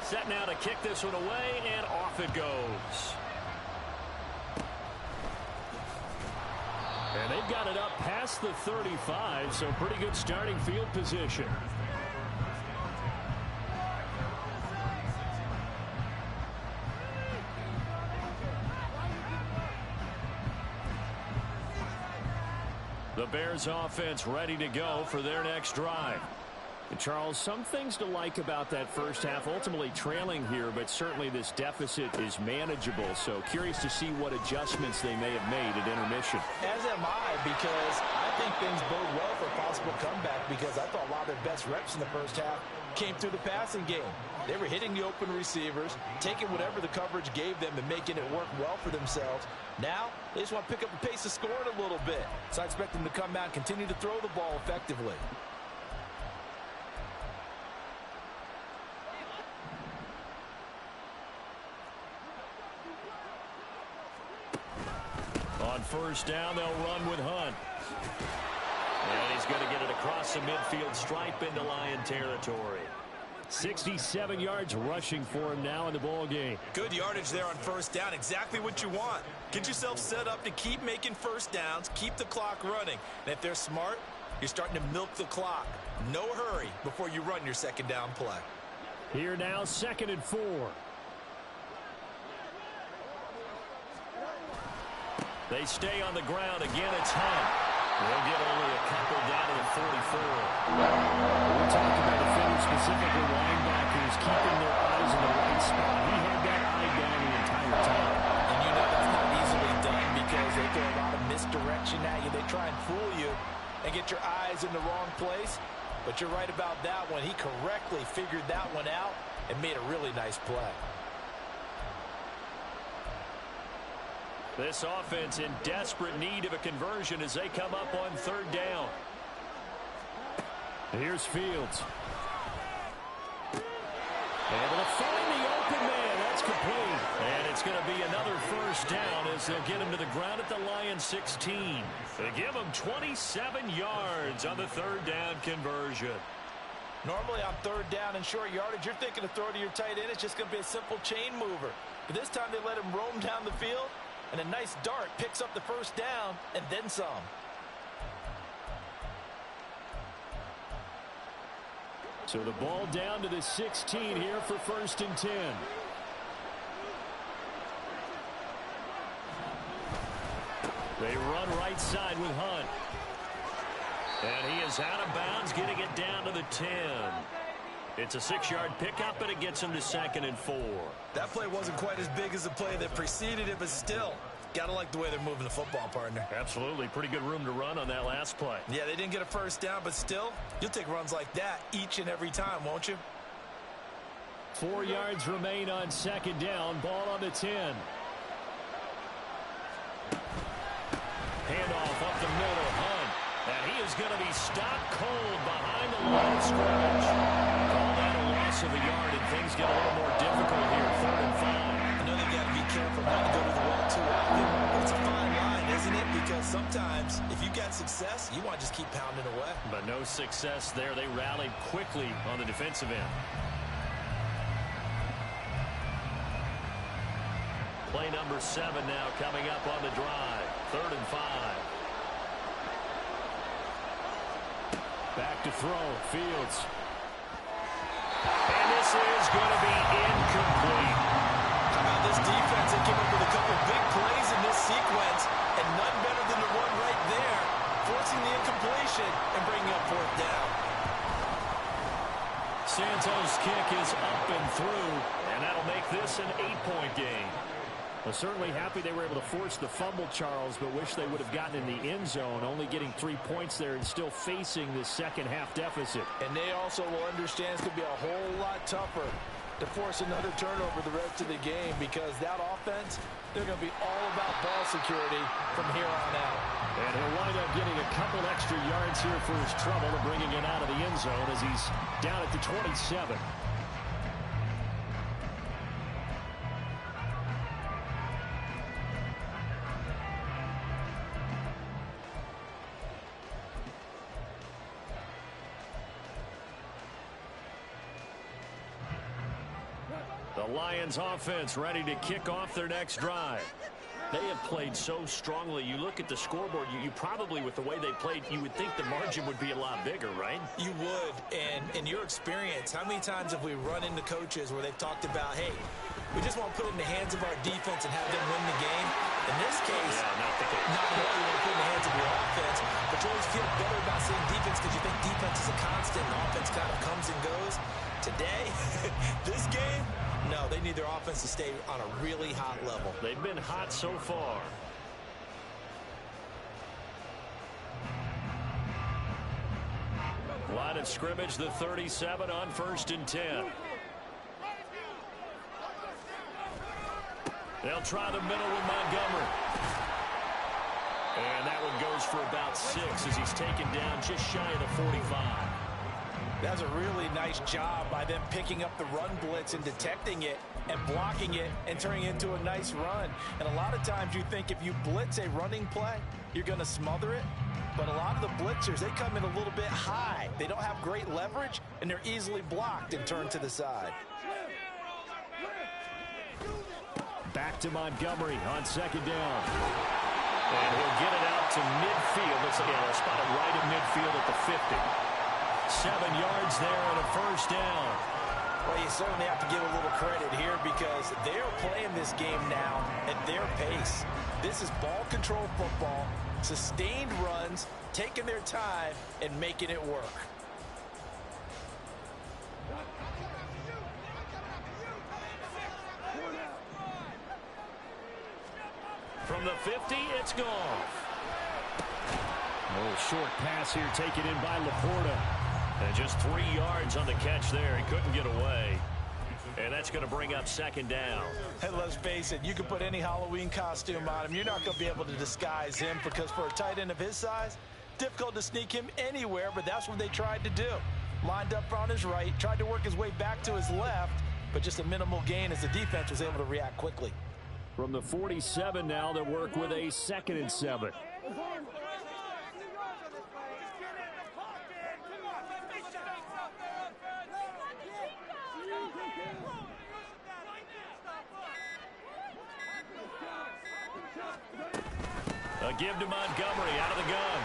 Speaker 1: Set now to kick this one away, and off it goes.
Speaker 5: And they've got it up past the 35, so pretty good starting field position.
Speaker 1: The Bears offense ready to go for their next drive.
Speaker 5: And Charles, some things to like about that first half. Ultimately trailing here, but certainly this deficit is manageable. So curious to see what adjustments they may have made at intermission.
Speaker 3: As am I, because I think things bode well for a possible comeback, because I thought a lot of their best reps in the first half came through the passing game. They were hitting the open receivers, taking whatever the coverage gave them and making it work well for themselves. Now, they just want to pick up the pace of scoring a little bit. So I expect them to come out and continue to throw the ball effectively.
Speaker 1: On first down, they'll run with Hunt. And he's going to get it across the midfield stripe into Lion territory.
Speaker 5: 67 yards rushing for him now in the ball game.
Speaker 2: Good yardage there on first down. Exactly what you want. Get yourself set up to keep making first downs, keep the clock running. And if they're smart, You're starting to milk the clock. No hurry before you run your second down play.
Speaker 1: Here now, 2nd and 4. They stay on the ground. Again, it's Hunt. They'll get only a couple down to the 44. We're talking about defenders, specifically linebackers, keeping their eyes in the right spot. He had that eye down the entire time.
Speaker 3: And you know that's not easily done because they throw a lot of misdirection at you. They try and fool you and get your eyes in the wrong place. But you're right about that one. He correctly figured that one out and made a really nice play.
Speaker 1: This offense in desperate need of a conversion as they come up on 3rd down. Here's Fields. Able to find the open man. That's complete. And it's going to be another 1st down as they'll get him to the ground at the Lions 16. They give him 27 yards on the 3rd down conversion.
Speaker 3: Normally on 3rd down and short yardage, you're thinking to throw to your tight end. It's just going to be a simple chain mover. But this time they let him roam down the field. And a nice dart picks up the 1st down and then some.
Speaker 1: So the ball down to the 16 here for 1st and 10. They run right side with Hunt. And he is out of bounds, getting it down to the 10. It's a 6-yard pickup, but it gets him to 2nd and 4.
Speaker 2: That play wasn't quite as big as the play that preceded it, but still, gotta like the way they're moving the football, partner.
Speaker 1: Absolutely. Pretty good room to run on that last play.
Speaker 2: Yeah, they didn't get a 1st down, but still, you'll take runs like that each and every time, won't you?
Speaker 1: 4 yards remain on 2nd down. Ball on the 10. Handoff up the middle. Hunt. And he is going to be stopped cold behind the line of scrimmage. Call that a loss of a yard, and things get a little more difficult here. 3rd and 5.
Speaker 2: I know they got to be careful not to go to the wall too often, but it's a fine line, isn't it? Because sometimes, if you got success, you want to just keep pounding away.
Speaker 1: But no success there. They rallied quickly on the defensive end. Play number 7 now coming up on the drive. 3rd and 5. Back to throw. Fields. And this is going to be incomplete.
Speaker 2: How about this defense? They came up with a couple big plays in this sequence, and none better than the one right there, forcing the incompletion and bringing up 4th down.
Speaker 1: Santos' kick is up and through, and that'll make this an 8-point game. Well, certainly happy they were able to force the fumble, Charles, but wish they would have gotten in the end zone, only getting 3 points there and still facing this second-half deficit.
Speaker 3: And they also will understand it's going to be a whole lot tougher to force another turnover the rest of the game because that offense, they're going to be all about ball security from here on out.
Speaker 1: And he'll wind up getting a couple extra yards here for his trouble and bringing it out of the end zone as he's down at the 27. The Lions offense ready to kick off their next drive. They have played so strongly. You look at the scoreboard, you probably, with the way they played, you would think the margin would be a lot bigger, right?
Speaker 2: You would. And in your experience, how many times have we run into coaches where they've talked about, hey, we just want to put it in the hands of our defense and have them win the game? In this case,
Speaker 1: not the case.
Speaker 2: Not at all. You want to put it in the hands of your offense, but you always feel better about saying defense because you think defense is a constant and offense kind of comes and goes. Today, this game, no, they need their offense to stay on a really hot level.
Speaker 1: They've been hot so far. Line of scrimmage, the 37 on 1st and 10. They'll try the middle with Montgomery. And that one goes for about 6 as he's taken down just shy of the 45.
Speaker 3: That's a really nice job by them picking up the run blitz and detecting it and blocking it and turning it into a nice run. And a lot of times you think if you blitz a running play, you're going to smother it. But a lot of the blitzers, they come in a little bit high. They don't have great leverage, and they're easily blocked and turned to the side.
Speaker 1: Back to Montgomery on 2nd down. And he'll get it out to midfield. Looks like he'll spot it right at midfield at the 50. 7 yards there and a first down.
Speaker 3: Well, you certainly have to give a little credit here because they're playing this game now at their pace. This is ball control football, sustained runs, taking their time, and making it work.
Speaker 1: From the 50, it's gone. A little short pass here taken in by Laporta. And just 3 yards on the catch there. He couldn't get away. And that's going to bring up second down.
Speaker 3: Hey, let's face it, you can put any Halloween costume on him. You're not going to be able to disguise him because for a tight end of his size, difficult to sneak him anywhere, but that's what they tried to do. Lined up on his right, tried to work his way back to his left, but just a minimal gain as the defense was able to react quickly.
Speaker 1: From the 47 now, they work with a 2nd and 7. A give to Montgomery out of the gun.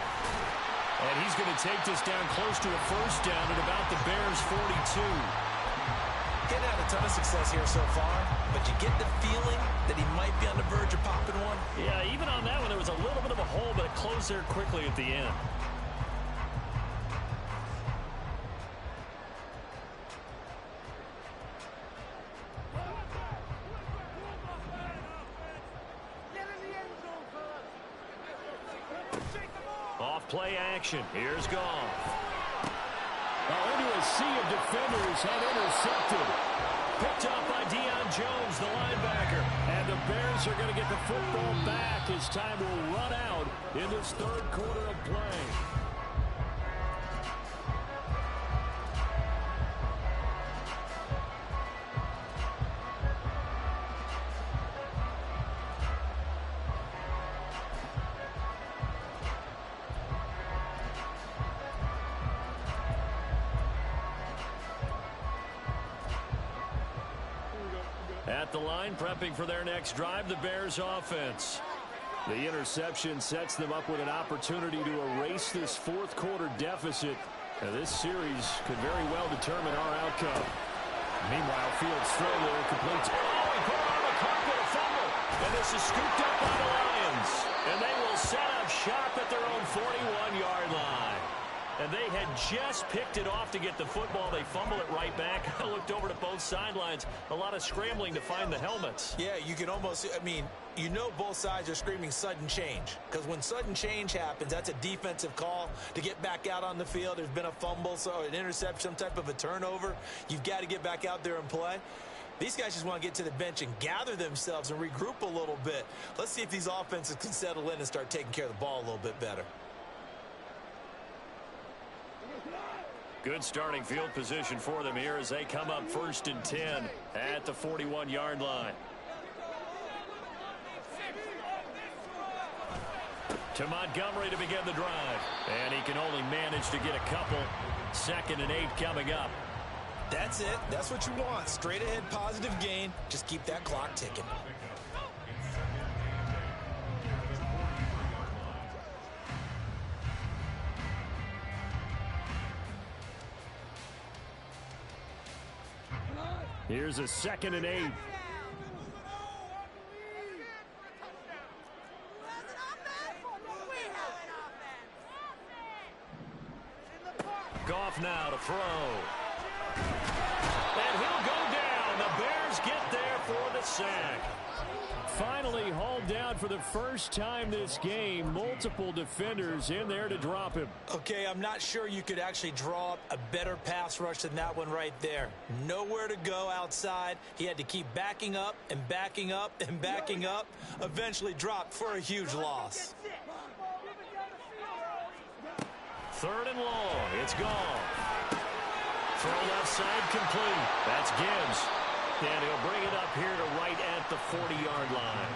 Speaker 1: And he's going to take this down close to a first down at about the Bears' 42.
Speaker 3: Getting out a ton of success here so far, but you get the feeling that he might be on the verge of popping one.
Speaker 1: Yeah, even on that one, there was a little bit of a hole, but it closed there quickly at the end. Off play action. Here's Goff. Into a sea of defenders and intercepted. Picked up by Deion Jones, the linebacker. And the Bears are going to get the football back as time will run out in this 3rd quarter of play. At the line, prepping for their next drive, the Bears offense. The interception sets them up with an opportunity to erase this 4th quarter deficit. Now, this series could very well determine our outcome. Meanwhile, Fields throw there completes. Oh, he put it on the carpet, a fumble. And this is scooped up by the Lions. And they will set up shop at their own 41-yard line. And they had just picked it off to get the football. They fumble it right back. I looked over to both sidelines. A lot of scrambling to find the helmets.
Speaker 3: Yeah, you can almost, you know both sides are screaming sudden change. Because when sudden change happens, that's a defensive call to get back out on the field. There's been a fumble, so an interception, some type of a turnover. You've got to get back out there and play. These guys just want to get to the bench and gather themselves and regroup a little bit. Let's see if these offenses can settle in and start taking care of the ball a little bit better.
Speaker 1: Good starting field position for them here as they come up 1st and 10 at the 41-yard line. To Montgomery to begin the drive. And he can only manage to get a couple. 2nd and 8 coming up.
Speaker 3: That's it. That's what you want. Straight ahead positive gain. Just keep that clock ticking.
Speaker 1: Here's a 2nd and 8. Goff now to throw. And he'll go down. The Bears get there for the sack. Finally hauled down for the first time this game. Multiple defenders in there to drop him.
Speaker 3: Okay, I'm not sure you could actually draw up a better pass rush than that one right there. Nowhere to go outside. He had to keep backing up and backing up and backing up. Eventually dropped for a huge loss.
Speaker 1: 3rd and long. It's gone. Throw left side complete. That's Gibbs. And he'll bring it up here to right at the 40-yard line.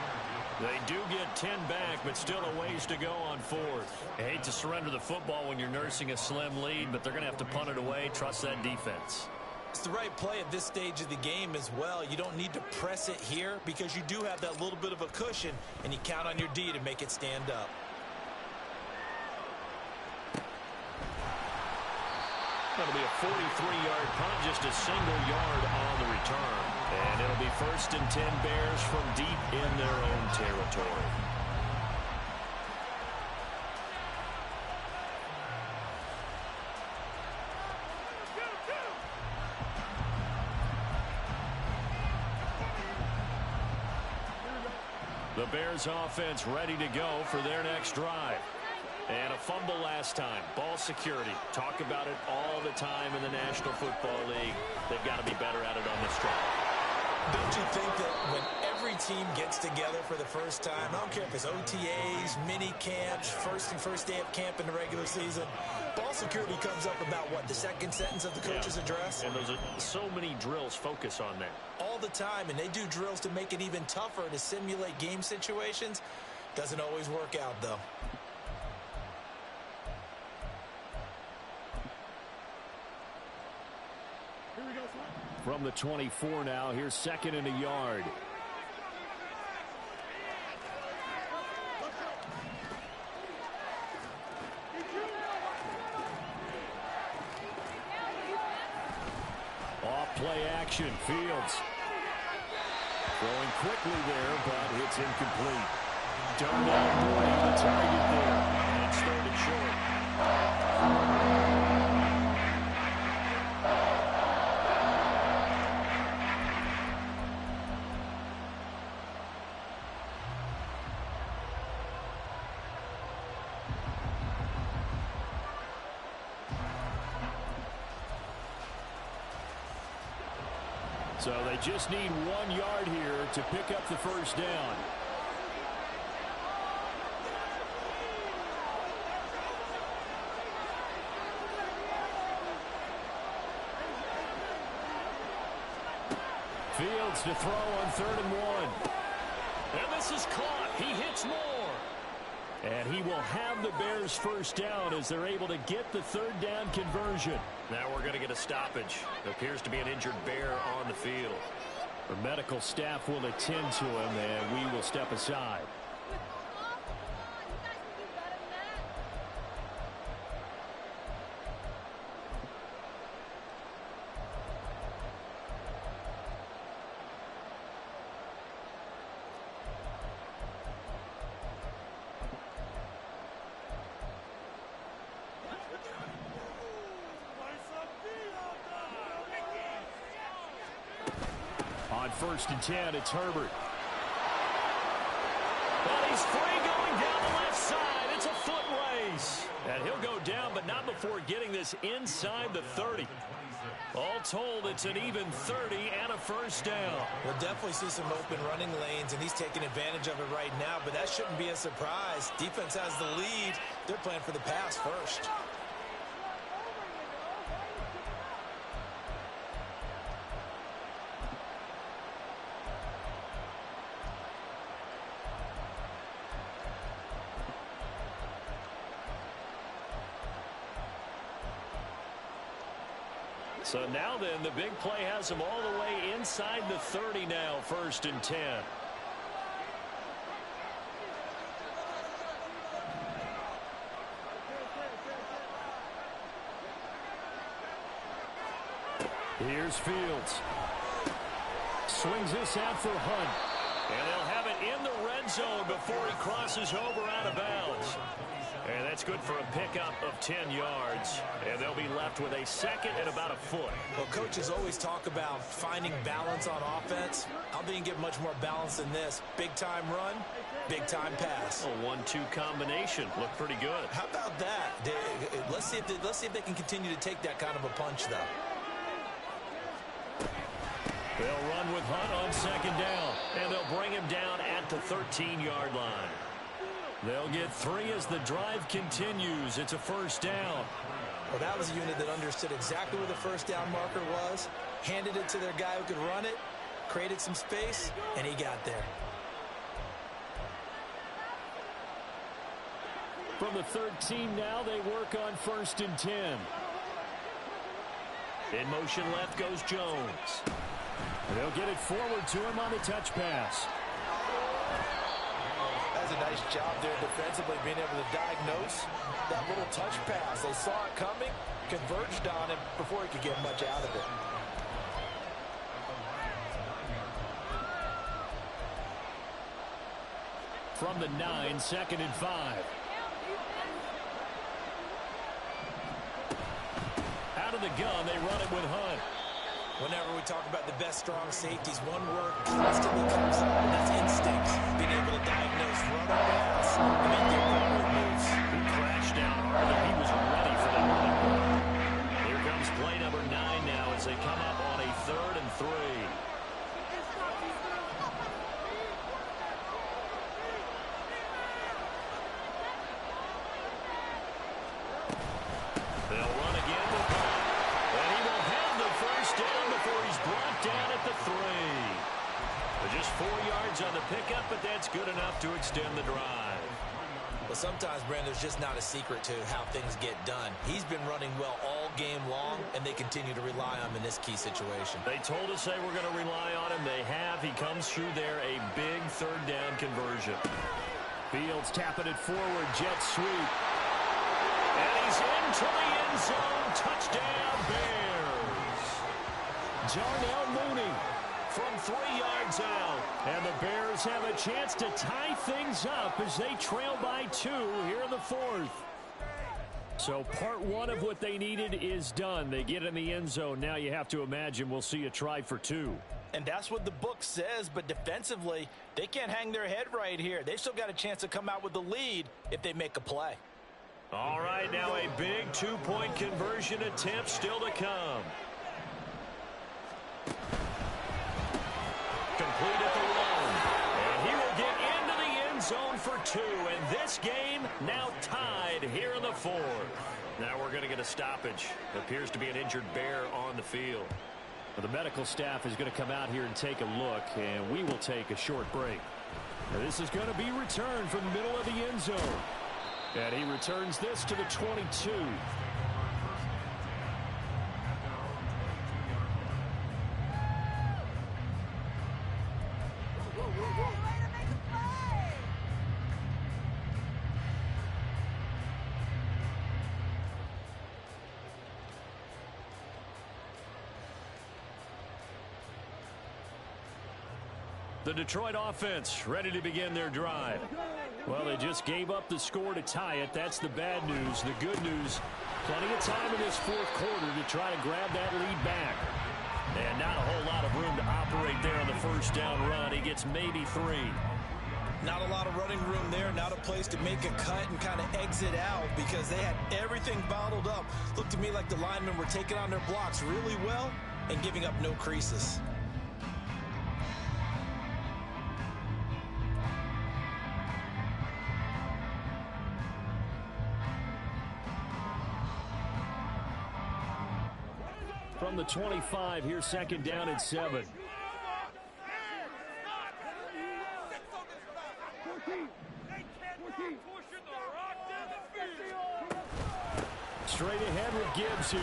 Speaker 1: They do get 10 back, but still a ways to go on 4th. I hate to surrender the football when you're nursing a slim lead, but they're going to have to punt it away. Trust that defense.
Speaker 2: It's the right play at this stage of the game as well. You don't need to press it here because you do have that little bit of a cushion, and you count on your D to make it stand up.
Speaker 1: It'll be a 43-yard punt, just a single yard on the return. And it'll be 1st and 10 Bears from deep in their own territory. The Bears offense ready to go for their next drive. And a fumble last time. Ball security. Talk about it all the time in the National Football League. They've got to be better at it on this drive.
Speaker 2: Don't you think that when every team gets together for the first time, I don't care if it's OTAs, mini camps, first day of camp in the regular season, ball security comes up about what, the second sentence of the coach's address?
Speaker 1: And those are so many drills focus on that.
Speaker 2: All the time, and they do drills to make it even tougher to simulate game situations. Doesn't always work out, though.
Speaker 1: From the 24 now, here's 2nd and a yard. Off play action, Fields. Throwing quickly there, but it's incomplete. Darnell Mooney, the target there. And it's 3rd and short. So they just need 1 yard here to pick up the first down. Fields to throw on 3rd and 1. And this is caught. He hits more. And he will have the Bears first down as they're able to get the 3rd down conversion. Now we're going to get a stoppage. It appears to be an injured Bear on the field. The medical staff will attend to him, and we will step aside. On 1st and 10, it's Herbert. But he's free going down the left side. It's a foot race. And he'll go down, but not before getting this inside the 30. All told, it's an even 30 and a first down.
Speaker 2: We'll definitely see some open running lanes, and he's taking advantage of it right now, but that shouldn't be a surprise. Defense has the lead. They're playing for the pass first.
Speaker 1: So now then, the big play has him all the way inside the 30 now, 1st and 10. Here's Fields. Swings this out for Hunt. And they'll have it in the red zone before he crosses over out of bounds. And that's good for a pickup of 10 yards. And they'll be left with a 2nd and about a foot.
Speaker 2: Well, coaches always talk about finding balance on offense. I didn't get much more balance than this. Big-time run, big-time pass.
Speaker 1: A 1-2 combination. Looked pretty good.
Speaker 2: How about that? Let's see if they can continue to take that kind of a punch, though.
Speaker 1: They'll run with Hunt on 2nd down. And they'll bring him down at the 13-yard line. They'll get 3 as the drive continues. It's a first down.
Speaker 2: Well, that was a unit that understood exactly where the first down marker was, handed it to their guy who could run it, created some space, and he got there.
Speaker 1: From the 13 now, they work on 1st and 10. In motion left goes Jones.
Speaker 5: And they'll get it forward to him on the touch pass.
Speaker 3: That's a nice job there defensively, being able to diagnose that little touch pass. They saw it coming, converged on him before he could get much out of it.
Speaker 5: From the 9, 2nd and 5. Out of the gun, they run it with Hunt.
Speaker 2: Whenever we talk about the best strong safeties, one word constantly comes up, and that's instinct. Being able to diagnose, run a pass, and make the appropriate moves.
Speaker 1: He crashed down hard, and he was ready for that running play. Here comes play number 9 now as they come up on a 3rd and 3. They'll run again with Hunt. And he will have the first down before he's brought down at the 3. Just 4 yards on the pickup, but that's good enough to extend the drive.
Speaker 2: But sometimes, Brandon, there's just not a secret to how things get done. He's been running well all game long, and they continue to rely on him in this key situation.
Speaker 1: They told us they were going to rely on him. They have. He comes through there, a big 3rd down conversion.
Speaker 5: Fields tapping it forward, jet sweep.
Speaker 1: And he's into the end zone. Touchdown, Bears.
Speaker 5: Darnell Mooney
Speaker 1: from 3 yards out.
Speaker 5: And the Bears have a chance to tie things up as they trail by 2 here in the 4th. So part 1 of what they needed is done. They get in the end zone. Now you have to imagine we'll see a try for 2.
Speaker 3: And that's what the book says, but defensively, they can't hang their head right here. They've still got a chance to come out with the lead if they make a play.
Speaker 1: All right, now a big 2-point conversion attempt still to come. Complete at the 1. And he will get into the end zone for 2. And this game now tied here in the 4th. Now we're going to get a stoppage. Appears to be an injured Bear on the field.
Speaker 5: Well, the medical staff is going to come out here and take a look, and we will take a short break. Now, this is going to be returned from the middle of the end zone. And he returns this to the 22.
Speaker 1: The Detroit offense ready to begin their drive.
Speaker 5: Well, they just gave up the score to tie it. That's the bad news. The good news, plenty of time in this 4th quarter to try to grab that lead back.
Speaker 1: And not a whole lot of room to operate there on the 1st down run. He gets maybe 3.
Speaker 2: Not a lot of running room there. Not a place to make a cut and kind of exit out because they had everything bottled up. Looked to me like the linemen were taking on their blocks really well and giving up no creases.
Speaker 5: From the 25, here's 2nd down and 7. Straight ahead with Gibbs here.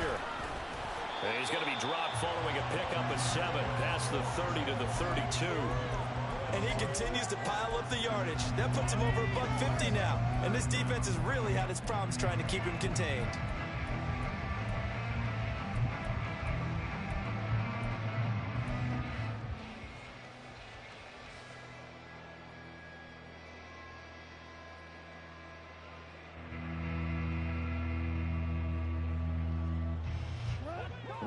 Speaker 1: And he's going to be dropped following a pickup of 7 past the 30 to the 32.
Speaker 2: And he continues to pile up the yardage. That puts him over $150 now. And this defense has really had its problems trying to keep him contained.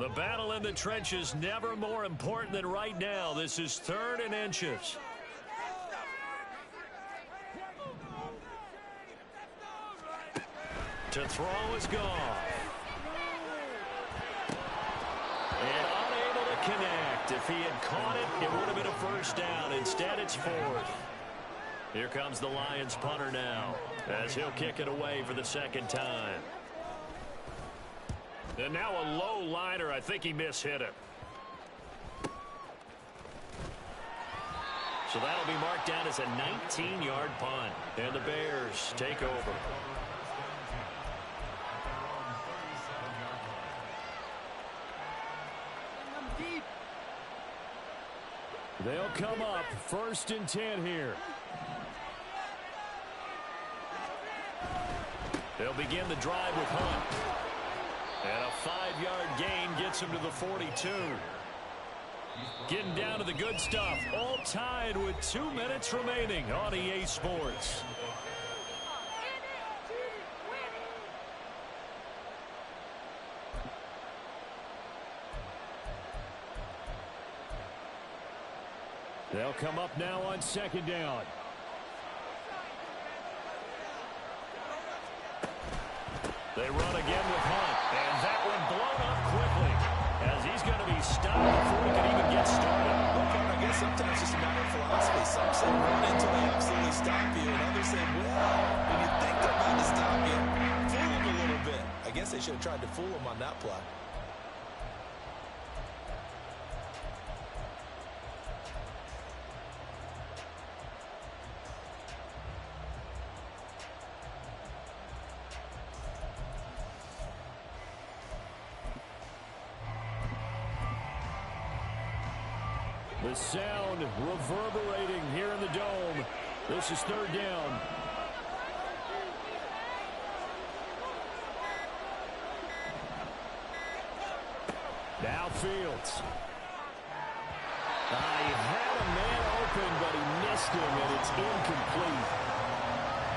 Speaker 1: The battle in the trenches never more important than right now. This is 3rd and inches. To throw is gone. And unable to connect. If he had caught it, it would have been a 1st down. Instead, it's 4th. Here comes the Lions punter now as he'll kick it away for the 2nd time. And now a low liner. I think he mishit it. So that'll be marked down as a 19-yard punt. And the Bears take over.
Speaker 5: They'll come up 1st and 10 here. They'll begin the drive with Hunt. And a 5-yard gain gets him to the 42. Getting down to the good stuff. All tied with 2 minutes remaining on EA Sports. They'll come up now on 2nd down. They run again with Hunt, and that one blown up quickly as he's going to be stopped before he can even get started.
Speaker 2: Okay, I guess sometimes it's just a matter of philosophy. Some say run until they absolutely stop you, and others say, well, when you think they're about to stop you, fool them a little bit. I guess they should have tried to fool them on that play.
Speaker 5: The sound reverberating here in the dome. This is 3rd down. Now Fields. He had a man open, but he missed him, and it's incomplete.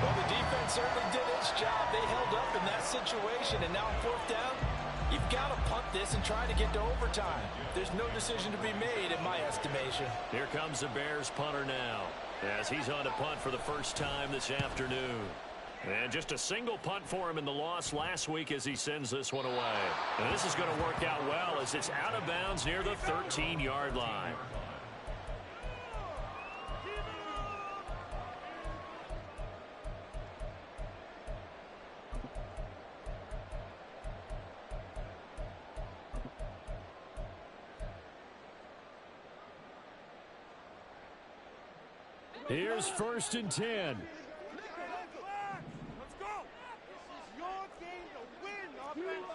Speaker 3: Well, the defense certainly did its job. They held up in that situation, and now on 4th down, you've got to punt this and try to get to overtime. There's no decision to be made in my estimation.
Speaker 5: Here comes the Bears punter now as he's on to punt for the first time this afternoon. And just a single punt for him in the loss last week as he sends this one away. And this is going to work out well as it's out of bounds near the 13-yard line. Here's 1st and 10.
Speaker 4: Let's go. This is your game to win, offense.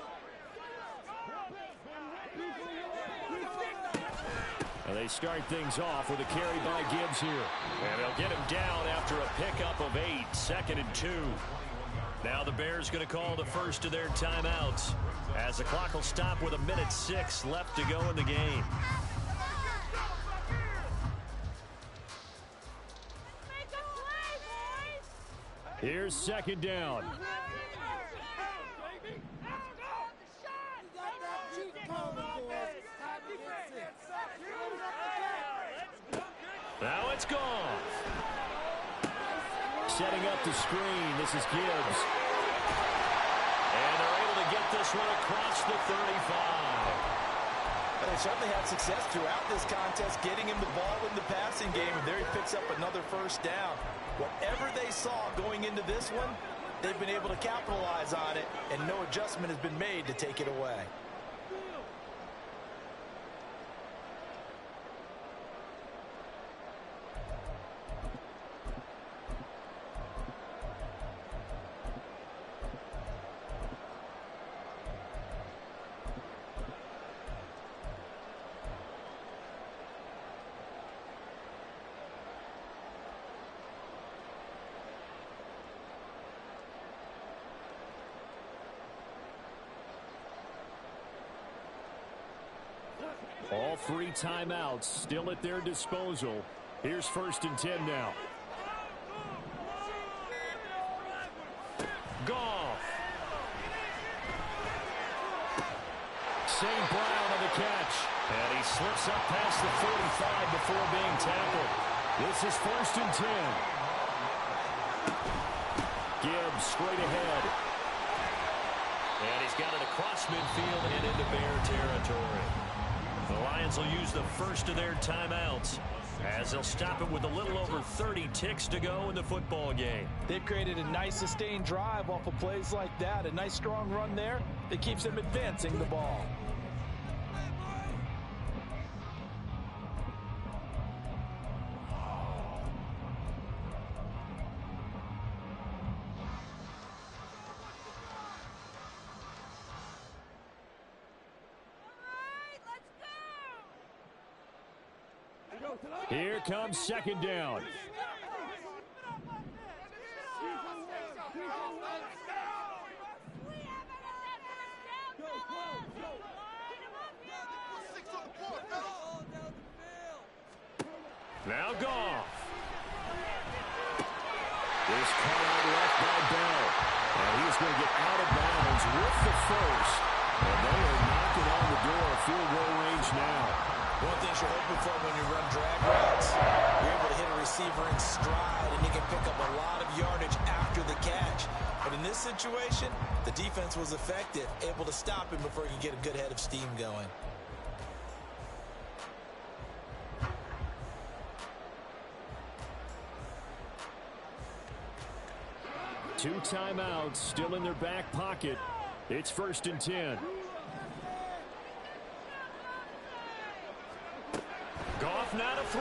Speaker 5: And they start things off with a carry by Gibbs here. And they'll get him down after a pickup of 8, 2nd and 2. Now the Bears going to call the first of their timeouts as the clock will stop with 1:06 left to go in the game. Here's 2nd down. Now it's gone. Setting up the screen. This is Gibbs. And they're able to get this one across the 35.
Speaker 2: They certainly had success throughout this contest, getting him the ball in the passing game, and there he picks up another 1st down. Whatever they saw going into this one, they've been able to capitalize on it, and no adjustment has been made to take it away.
Speaker 5: All 3 timeouts still at their disposal. Here's 1st and 10 now. Goff. St. Brown on the catch. And he slips up past the 45 before being tackled. This is 1st and 10. Gibbs straight ahead. And he's got it across midfield and into Bear territory. The Lions will use the first of their timeouts as they'll stop it with a little over 30 ticks to go in the football game.
Speaker 3: They've created a nice sustained drive off of plays like that. A nice strong run there that keeps them advancing the ball.
Speaker 5: Here comes second down. Now Goff. This call left by Bell. And he's going to get out of bounds with the first. And they are knocking on the door of field goal range now.
Speaker 2: One thing you're hoping for when you run drag routes, you're able to hit a receiver in stride, and you can pick up a lot of yardage after the catch. But in this situation, the defense was effective, able to stop him before he could get a good head of steam going.
Speaker 5: Two timeouts still in their back pocket. It's 1st and 10. Goff now to throw.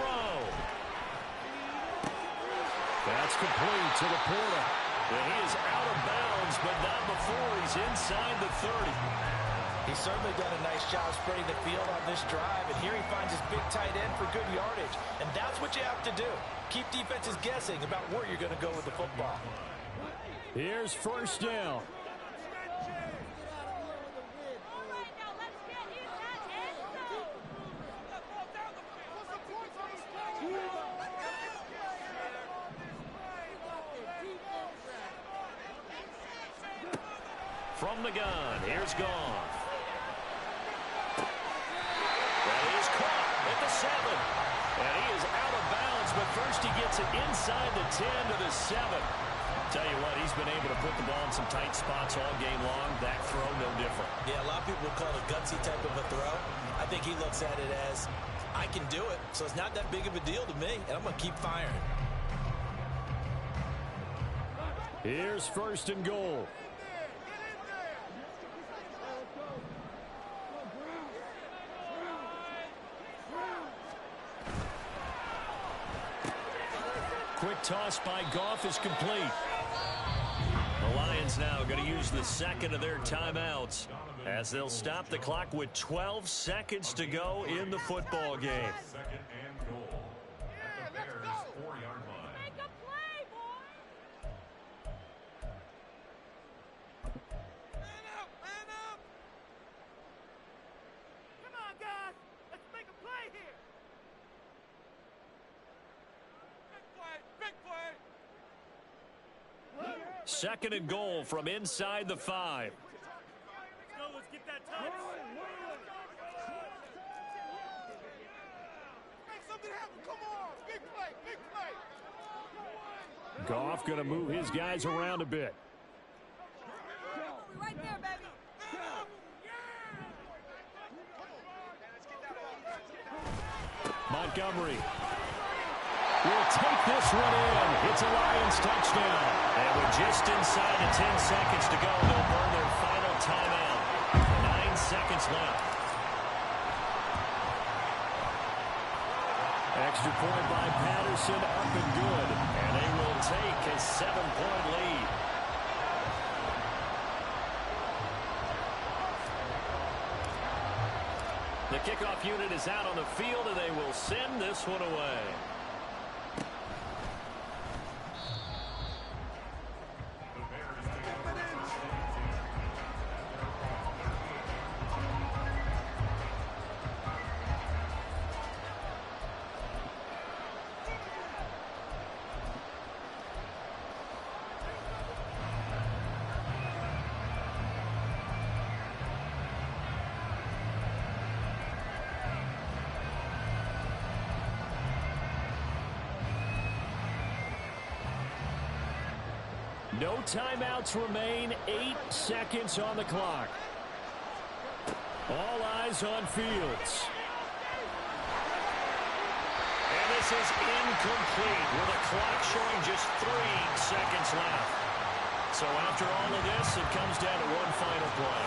Speaker 5: That's complete to the Porter. And he is out of bounds, but not before he's inside the 30.
Speaker 3: He's certainly done a nice job spreading the field on this drive, and here he finds his big tight end for good yardage. And that's what you have to do. Keep defenses guessing about where you're going to go with the football.
Speaker 5: Here's 1st down. From the gun, here's Goff. That is caught at the 7. And he is out of bounds, but first he gets it inside the 10 to the 7. Tell you what, he's been able to put the ball in some tight spots all game long. That throw, no different.
Speaker 2: Yeah, a lot of people will call it a gutsy type of a throw. I think he looks at it as, I can do it, so it's not that big of a deal to me, and I'm going to keep firing.
Speaker 5: Here's 1st and goal. Quick toss by Goff is complete. The Lions now going to use the second of their timeouts as they'll stop the clock with 12 seconds to go in the football game.
Speaker 4: Second and goal at the Bears' 4-yard line. Make a play, boy! Man up! Man up! Come on, guys! Let's make a play here! Big play! Big play!
Speaker 5: 2nd and goal from inside the 5.
Speaker 4: Let's go, let's get that touch! Make something happen, come on! Big play, big play!
Speaker 5: Goff going to move his guys around a bit.
Speaker 4: Right there, baby!
Speaker 5: Montgomery will take this one in. It's a Lions touchdown. And we're just inside the 10 seconds to go. They'll burn their final timeout. 9 seconds left. Extra point by Patterson, up and good. And they will take a 7-point lead. The kickoff unit is out on the field, and they will send this one away. No timeouts remain. 8 seconds on the clock. All eyes on Fields. And this is incomplete with the clock showing just 3 seconds left. So after all of this, it comes down to one final play.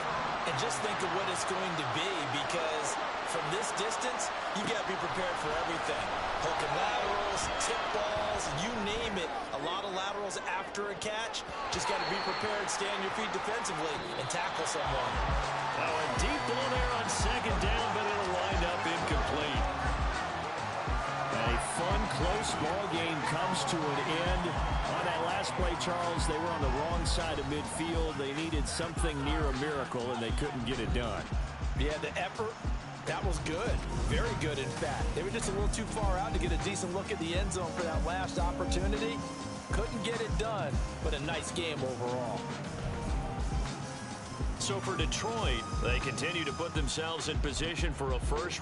Speaker 2: And just think of what it's going to be, because from this distance, you got to be prepared for everything. Hook and laterals, tip balls, you name it. A lot of laterals after a catch. Just got to be prepared, stay on your feet defensively, and tackle someone.
Speaker 5: Now a deep ball there on 2nd down, but it'll wind up incomplete. comes to an end. On that last play, Charles, they were on the wrong side of midfield. They needed something near a miracle, and they couldn't get it done.
Speaker 3: Yeah, the effort, that was good. Very good, in fact. They were just a little too far out to get a decent look at the end zone for that last opportunity. Couldn't get it done, but a nice game overall.
Speaker 1: So for Detroit, they continue to put themselves in position for a first